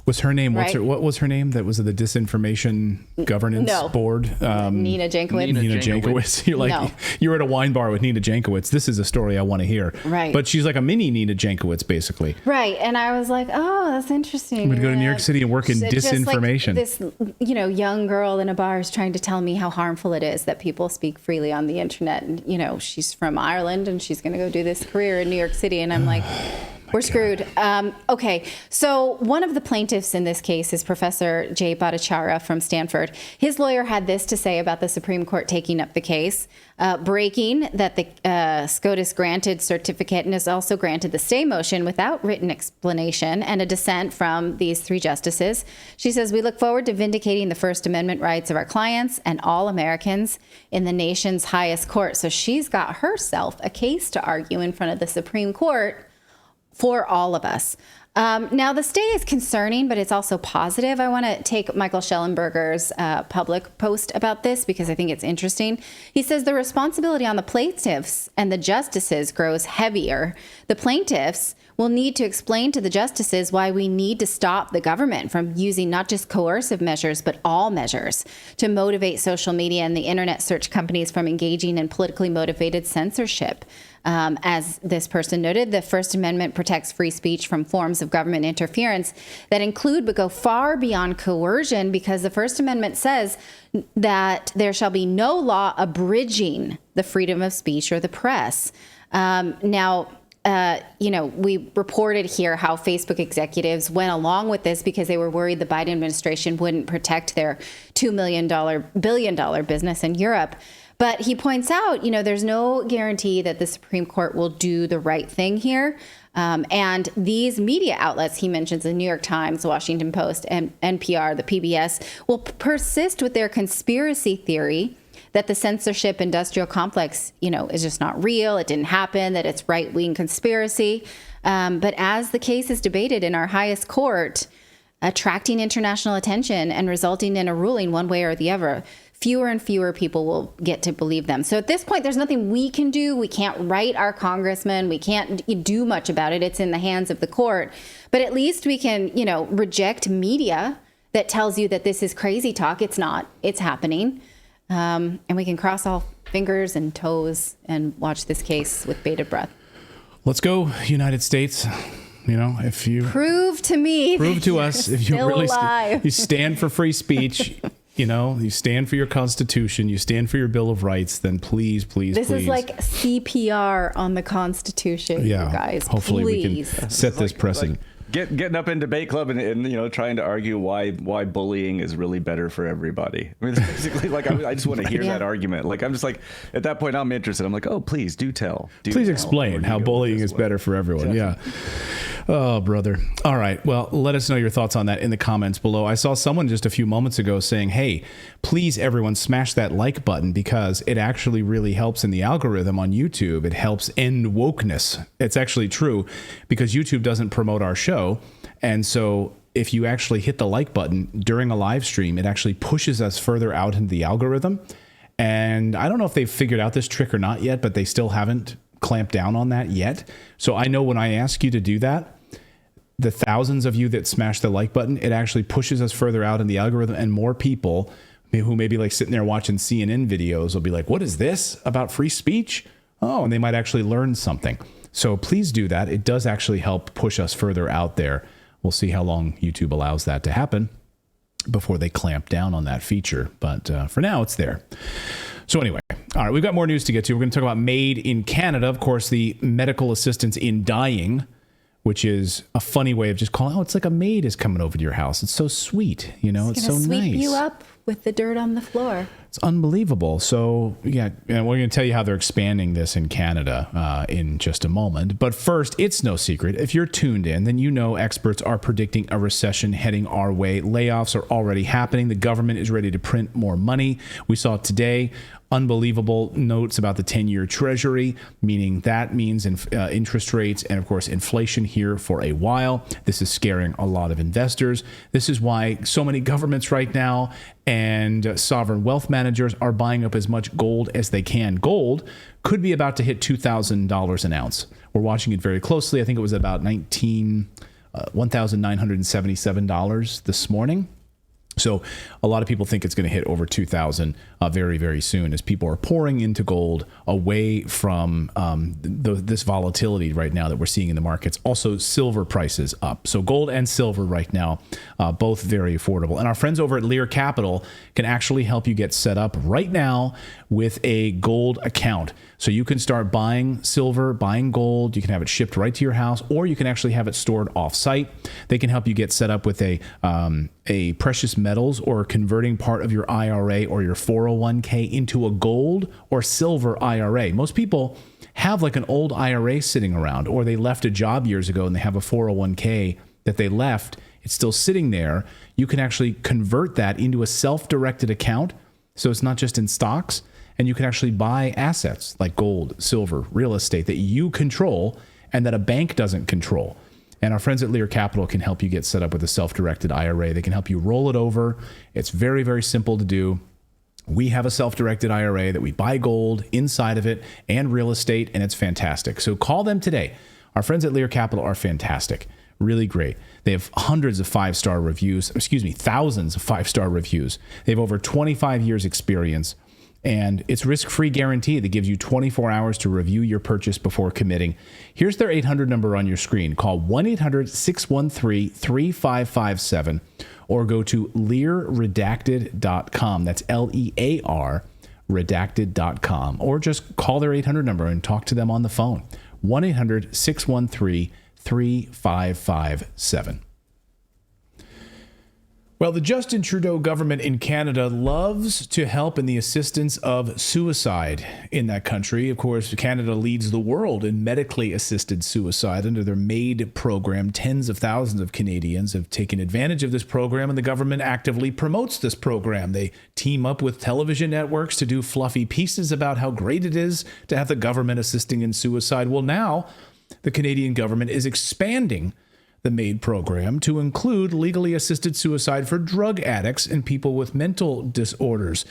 Was her name? Right. What was her name? That was the disinformation governance board. Nina Jankowicz. Nina Jankowicz. You're like No. you're at a wine bar with Nina Jankowicz. This is a story I want to hear. Right. But she's like a mini Nina Jankowicz, basically. Right. And I was like, oh, that's interesting. I'm going to go to New York City and work in Just disinformation. Like this, young girl in a bar is trying to tell me how harmful it is that people speak freely on the internet. And, she's from Ireland and she's going to go do this career in New York City. And I'm like, we're screwed. Okay. So one of the plaintiffs in this case is Professor Jay Bhattacharya from Stanford. His lawyer had this to say about the Supreme Court taking up the case, breaking that the SCOTUS granted certificate and has also granted the stay motion without written explanation and a dissent from these three justices. She says, we look forward to vindicating the First Amendment rights of our clients and all Americans in the nation's highest court. So she's got herself a case to argue in front of the Supreme Court for all of us. Now, the stay is concerning, but it's also positive. I want to take Michael Schellenberger's public post about this because I think it's interesting. He says the responsibility on the plaintiffs and the justices grows heavier. The plaintiffs will need to explain to the justices why we need to stop the government from using not just coercive measures, but all measures to motivate social media and the internet search companies from engaging in politically motivated censorship. As this person noted, the First Amendment protects free speech from forms of government interference that include but go far beyond coercion, because the First Amendment says that there shall be no law abridging the freedom of speech or the press. We reported here how Facebook executives went along with this because they were worried the Biden administration wouldn't protect their $2 billion business in Europe. But he points out, there's no guarantee that the Supreme Court will do the right thing here. And these media outlets, he mentions the New York Times, the Washington Post, and NPR, the PBS, will persist with their conspiracy theory that the censorship industrial complex, is just not real. It didn't happen, that it's right-wing conspiracy. But as the case is debated in our highest court, attracting international attention and resulting in a ruling one way or the other, fewer and fewer people will get to believe them. So at this point, there's nothing we can do. We can't write our congressman. We can't do much about it. It's in the hands of the court. But at least we can, reject media that tells you that this is crazy talk. It's not. It's happening. And we can cross all fingers and toes and watch this case with bated breath. Let's go, United States. If you prove to us if you really you stand for free speech, you stand for your Constitution, you stand for your Bill of Rights, then please. This is like CPR on the Constitution, you guys. Hopefully please. We can set this precedent. Getting up in debate club and trying to argue why bullying is really better for everybody. I mean, it's basically I just want to hear that argument. I'm just at that point I'm interested. I'm like, oh, please do tell. Please explain how bullying is better for everyone. Yeah. Oh, brother. All right. Well, let us know your thoughts on that in the comments below. I saw someone just a few moments ago saying, hey, please, everyone, smash that like button because it actually really helps in the algorithm on YouTube. It helps end wokeness. It's actually true because YouTube doesn't promote our show. And so if you actually hit the like button during a live stream, it actually pushes us further out into the algorithm. And I don't know if they've figured out this trick or not yet, but they still haven't clamped down on that yet. So I know when I ask you to do that, the thousands of you that smash the like button, it actually pushes us further out in the algorithm, and more people who may be sitting there watching CNN videos will be like, what is this about free speech? Oh, and they might actually learn something. So please do that. It does actually help push us further out there. We'll see how long YouTube allows that to happen before they clamp down on that feature. But for now, it's there. So anyway, all right, we've got more news to get to. We're going to talk about Made in Canada. Of course, the medical assistance in dying, which is a funny way of just calling, it's like a maid is coming over to your house. It's so sweet, it's so nice. Sweep you up with the dirt on the floor. It's unbelievable. So, yeah, and we're going to tell you how they're expanding this in Canada in just a moment. But first, it's no secret. If you're tuned in, then experts are predicting a recession heading our way. Layoffs are already happening. The government is ready to print more money. We saw today unbelievable notes about the 10-year Treasury, meaning that means interest rates and, of course, inflation here for a while. This is scaring a lot of investors. This is why so many governments right now and sovereign wealth managers are buying up as much gold as they can. Gold could be about to hit $2,000 an ounce. We're watching it very closely. I think it was about $1,977 this morning. So a lot of people think it's going to hit over 2,000 very, very soon as people are pouring into gold away from this volatility right now that we're seeing in the markets. Also, silver prices up. So gold and silver right now, both very affordable. And our friends over at Lear Capital can actually help you get set up right now with a gold account. So you can start buying silver, buying gold. You can have it shipped right to your house, or you can actually have it stored off-site. They can help you get set up with a precious metals or converting part of your IRA or your 401k into a gold or silver IRA. Most people have like an old IRA sitting around, or they left a job years ago and they have a 401k that they left. It's still sitting there. You can actually convert that into a self-directed account. So it's not just in stocks. And you can actually buy assets like gold, silver, real estate that you control and that a bank doesn't control. And our friends at Lear Capital can help you get set up with a self-directed IRA. They can help you roll it over. It's very, very simple to do. We have a self-directed IRA that we buy gold inside of it and real estate, and it's fantastic. So call them today. Our friends at Lear Capital are fantastic. Really great. They have hundreds of five-star reviews, thousands of five-star reviews. They have over 25 years experience. And it's risk-free guarantee that gives you 24 hours to review your purchase before committing. Here's their 800 number on your screen. Call 1-800-613-3557 or go to LearRedacted.com. That's Lear Redacted.com. Or just call their 800 number and talk to them on the phone. 1-800-613-3557. Well, the Justin Trudeau government in Canada loves to help in the assistance of suicide in that country. Of course, Canada leads the world in medically assisted suicide under their MAID program. Tens of thousands of Canadians have taken advantage of this program, and the government actively promotes this program. They team up with television networks to do fluffy pieces about how great it is to have the government assisting in suicide. Well, now the Canadian government is expanding the MAID program to include legally assisted suicide for drug addicts and people with mental disorders.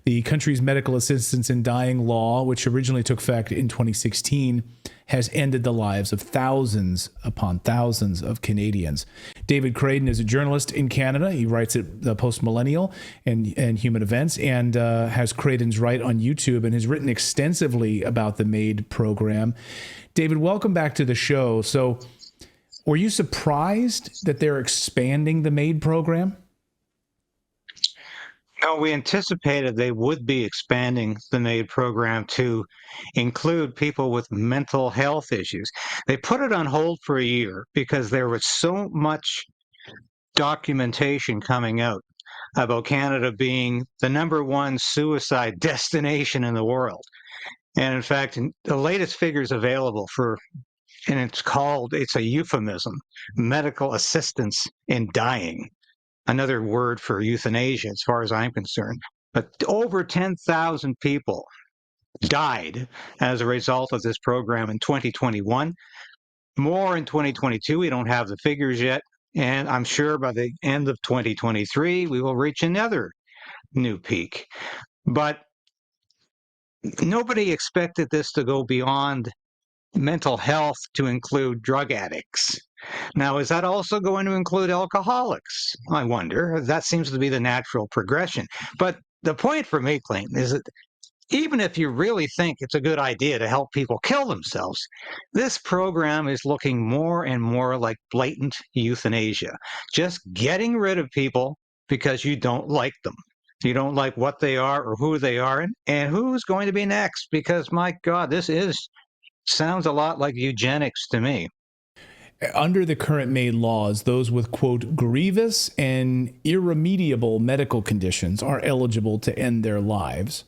The country's medical assistance in dying law, which originally took effect in 2016, has ended the lives of thousands upon thousands of Canadians. David Craden is a journalist in Canada. He writes at the Post Millennial and Human Events, and has Craden's Right on YouTube, and has written extensively about the MAID program. David, welcome back to the show. So, were you surprised that they're expanding the MAID program? No, we anticipated they would be expanding the MAID program to include people with mental health issues. They put it on hold for a year because there was so much documentation coming out about Canada being the #1 suicide destination in the world. And in fact, the latest figures available and it's a euphemism, medical assistance in dying, another word for euthanasia as far as I'm concerned. But over 10,000 people died as a result of this program in 2021. More in 2022. We don't have the figures yet. And I'm sure by the end of 2023, we will reach another new peak. But nobody expected this to go beyond mental health to include drug addicts. Now, is that also going to include alcoholics? I wonder. That seems to be the natural progression. But the point for me, Clayton, is that even if you really think it's a good idea to help people kill themselves, this program is looking more and more like blatant euthanasia. Just getting rid of people because you don't like them. You don't like what they are or who they are and who's going to be next. Because, my God, sounds a lot like eugenics to me. Under the current MAID laws, those with, quote, grievous and irremediable medical conditions are eligible to end their lives.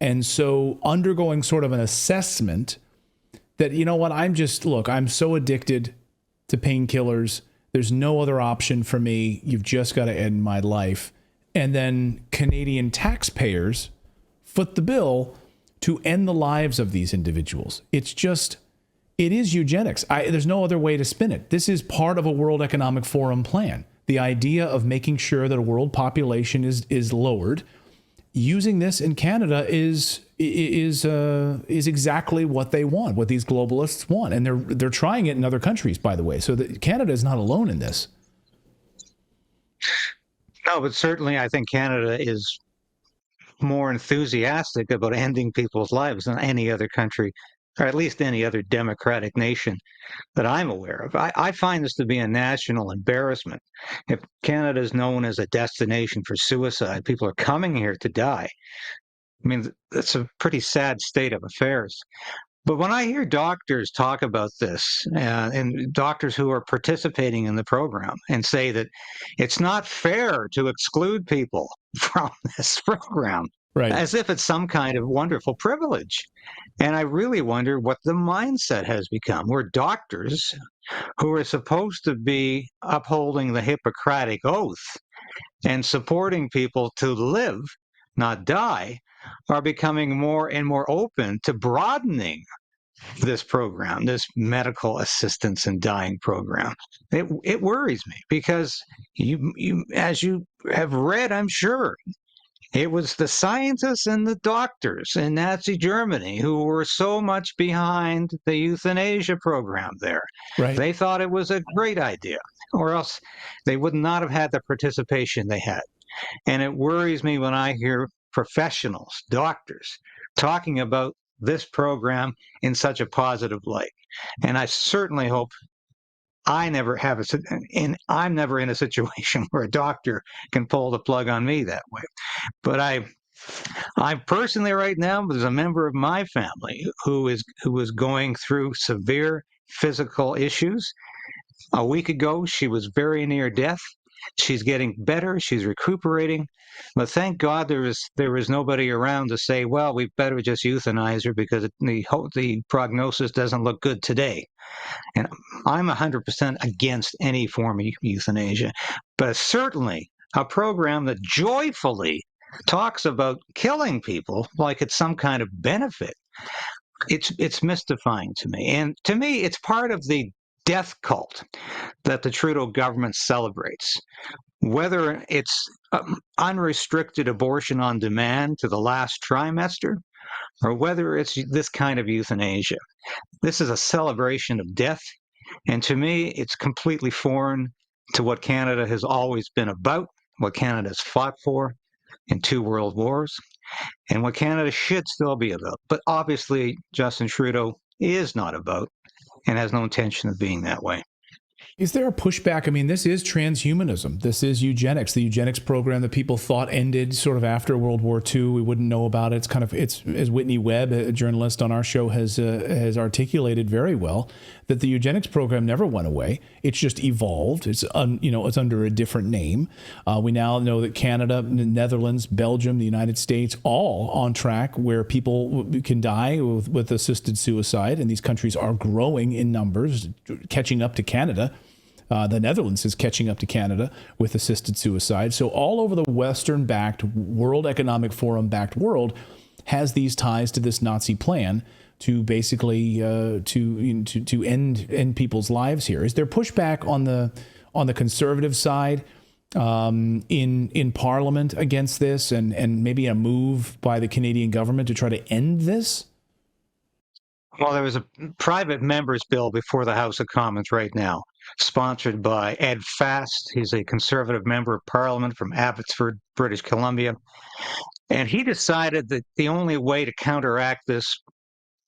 And so undergoing sort of an assessment that, you know what, I'm so addicted to painkillers. There's no other option for me. You've just got to end my life. And then Canadian taxpayers foot the bill to end the lives of these individuals. It is eugenics. There's no other way to spin it. This is part of a World Economic Forum plan. The idea of making sure that a world population is lowered using this in Canada is exactly what they want, what these globalists want, and they're trying it in other countries, by the way. So that Canada is not alone in this. No, but certainly I think Canada is more enthusiastic about ending people's lives than any other country, or at least any other democratic nation that I'm aware of. I find this to be a national embarrassment. If Canada is known as a destination for suicide, people are coming here to die. I mean, that's a pretty sad state of affairs. But when I hear doctors talk about this, and doctors who are participating in the program, and say that it's not fair to exclude people from this program, right, as if it's some kind of wonderful privilege. And I really wonder what the mindset has become. We're doctors who are supposed to be upholding the Hippocratic Oath and supporting people to live, not die, are becoming more and more open to broadening this program, this medical assistance in dying program. It worries me because you, as you have read, I'm sure, it was the scientists and the doctors in Nazi Germany who were so much behind the euthanasia program there. Right. They thought it was a great idea, or else they would not have had the participation they had. And it worries me when I hear professionals, doctors, talking about this program in such a positive light. And I certainly hope I'm never in a situation where a doctor can pull the plug on me that way. But I personally right now, there's a member of my family who is going through severe physical issues. A week ago, she was very near death. She's getting better. She's recuperating. But thank God there was nobody around to say, well, we better just euthanize her because the prognosis doesn't look good today. And I'm 100% against any form of euthanasia. But certainly a program that joyfully talks about killing people like it's some kind of benefit, it's mystifying to me. And to me, it's part of the death cult that the Trudeau government celebrates. Whether it's unrestricted abortion on demand to the last trimester, or whether it's this kind of euthanasia. This is a celebration of death, and to me, it's completely foreign to what Canada has always been about, what Canada has fought for in 2 world wars, and what Canada should still be about. But obviously, Justin Trudeau is not about and has no intention of being that way. Is there a pushback? I mean, this is transhumanism. This is eugenics. The eugenics program that people thought ended sort of after World War II. We wouldn't know about it. It's as Whitney Webb, a journalist on our show, has articulated very well, that the eugenics program never went away. It's just evolved. It's under a different name. We now know that Canada, the Netherlands, Belgium, the United States, all on track where people can die with assisted suicide, and these countries are growing in numbers, catching up to Canada. The Netherlands is catching up to Canada with assisted suicide. So all over the Western-backed, World Economic Forum-backed world has these ties to this Nazi plan to basically to end people's lives here. Is there pushback on the conservative side in Parliament against this, and maybe a move by the Canadian government to try to end this? Well, there was a private member's bill before the House of Commons right now, sponsored by Ed Fast. He's a conservative member of Parliament from Abbotsford, British Columbia. And he decided that the only way to counteract this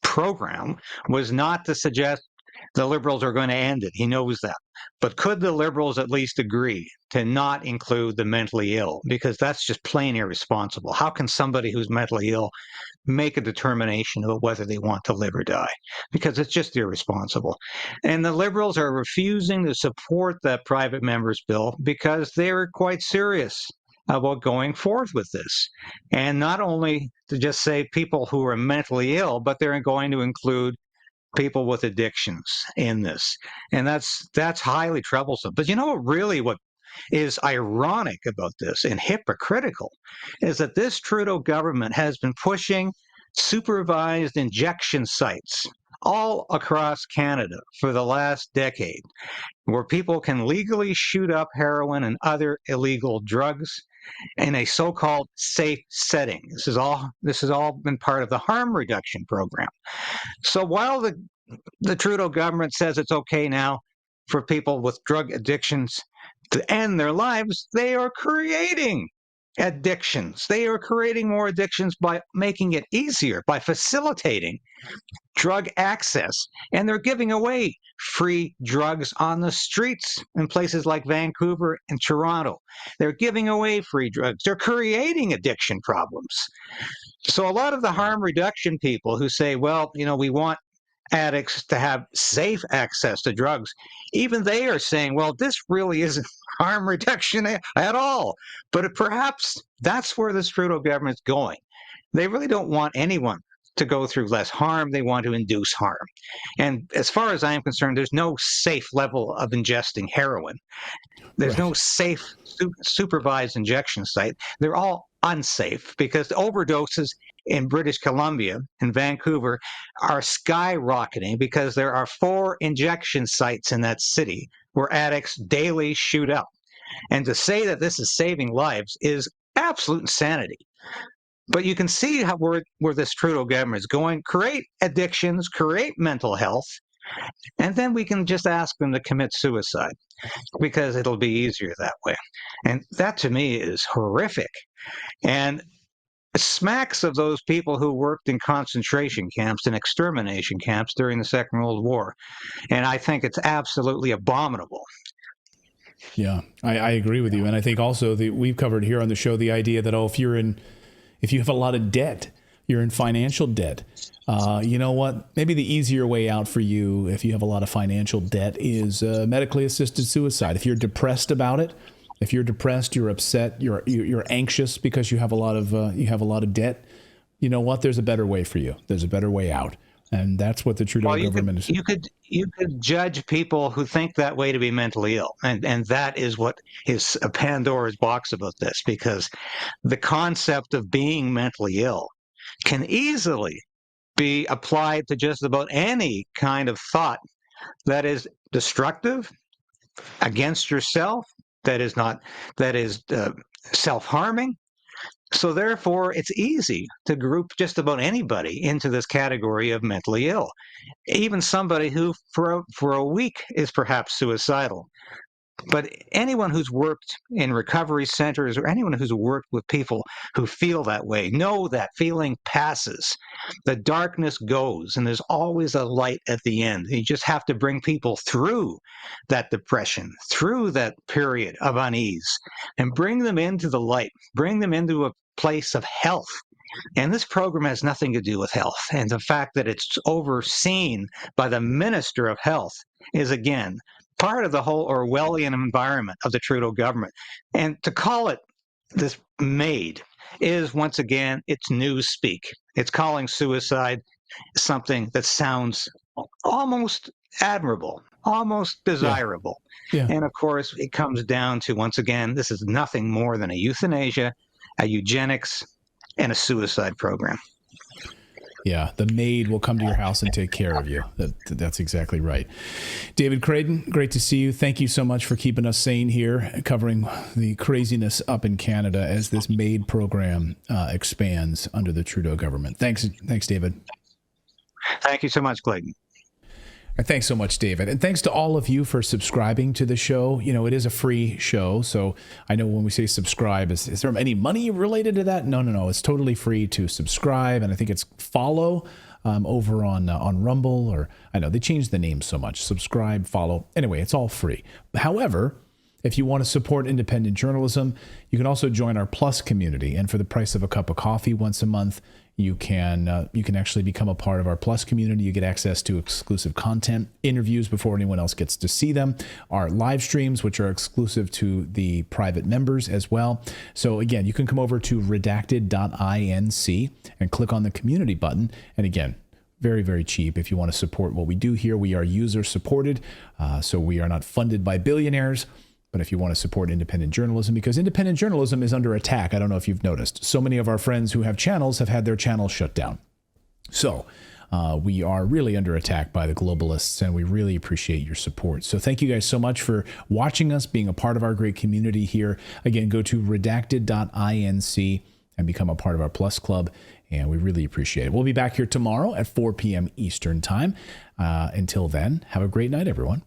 program was not to suggest the Liberals are going to end it. He knows that. But could the Liberals at least agree to not include the mentally ill? Because that's just plain irresponsible. How can somebody who's mentally ill make a determination about whether they want to live or die? Because it's just irresponsible. And the Liberals are refusing to support that private member's bill because they're quite serious about going forth with this. And not only to just say people who are mentally ill, but they're going to include people with addictions in this. And that's highly troublesome. But you know what is ironic about this and hypocritical is that this Trudeau government has been pushing supervised injection sites all across Canada for the last decade, where people can legally shoot up heroin and other illegal drugs in a so-called safe setting. This has all been part of the harm reduction program. So while the Trudeau government says it's okay now for people with drug addictions to end their lives, they are creating addictions. They are creating more addictions by making it easier, by facilitating drug access. And they're giving away free drugs on the streets in places like Vancouver and Toronto. They're giving away free drugs. They're creating addiction problems. So a lot of the harm reduction people who say, well, we want addicts to have safe access to drugs, even they are saying, well, this really isn't harm reduction at all. But perhaps that's where this Trudeau government's going. They really don't want anyone to go through less harm. They want to induce harm. And as far as I am concerned, there's no safe level of ingesting heroin. There's no safe supervised injection site. They're all unsafe because the overdoses in British Columbia and Vancouver are skyrocketing because there are 4 injection sites in that city where addicts daily shoot up. And to say that this is saving lives is absolute insanity. But you can see where this Trudeau government is going. Create addictions, create mental health, and then we can just ask them to commit suicide because it'll be easier that way. And that to me is horrific. And it smacks of those people who worked in concentration camps and extermination camps during the Second World War. And I think it's absolutely abominable. Yeah, I agree with you. And I think also we've covered here on the show the idea that, if you have a lot of debt, you're in financial debt. You know what? Maybe the easier way out for you, if you have a lot of financial debt, is medically assisted suicide. If you're depressed about it, if you're depressed, you're upset, you're anxious because you have a lot of debt. You know what? There's a better way for you. There's a better way out, and that's what the Trudeau government is. You could judge people who think that way to be mentally ill, and that is what is a Pandora's box about this, because the concept of being mentally ill can easily be applied to just about any kind of thought that is destructive against yourself, that is self-harming. So therefore, it's easy to group just about anybody into this category of mentally ill, even somebody who for a week is perhaps suicidal. But anyone who's worked in recovery centers or anyone who's worked with people who feel that way know that feeling passes. The darkness goes, and there's always a light at the end. You just have to bring people through that depression, through that period of unease, and bring them into the light, bring them into a place of health. And this program has nothing to do with health. And the fact that it's overseen by the Minister of Health is, again, part of the whole Orwellian environment of the Trudeau government. And to call it this MAID is, once again, it's newspeak. It's calling suicide something that sounds almost admirable, almost desirable. Yeah. And of course, it comes down to, once again, this is nothing more than a euthanasia, a eugenics, and a suicide program. Yeah, the maid will come to your house and take care of you. That's exactly right. David Creighton, great to see you. Thank you so much for keeping us sane here, covering the craziness up in Canada as this MAID program expands under the Trudeau government. Thanks, David. Thank you so much, Clayton. And thanks so much, David. And thanks to all of you for subscribing to the show. You know, it is a free show. So I know when we say subscribe, is there any money related to that? No. It's totally free to subscribe. And I think it's follow over on Rumble, or I know they changed the name so much. Subscribe, follow. Anyway, it's all free. However, if you want to support independent journalism, you can also join our Plus community. And for the price of a cup of coffee once a month, you can actually become a part of our Plus community. You get access to exclusive content, interviews before anyone else gets to see them, our live streams, which are exclusive to the private members as well. So again, you can come over to redacted.inc and click on the community button. And again, very, very cheap if you want to support what we do here. We are user supported, so we are not funded by billionaires. But if you want to support independent journalism, because independent journalism is under attack, I don't know if you've noticed. So many of our friends who have channels have had their channels shut down. So We are really under attack by the globalists, and we really appreciate your support. So thank you guys so much for watching us, being a part of our great community here. Again, go to redacted.inc and become a part of our Plus Club, and we really appreciate it. We'll be back here tomorrow at 4 p.m. Eastern Time. Until then, have a great night, everyone.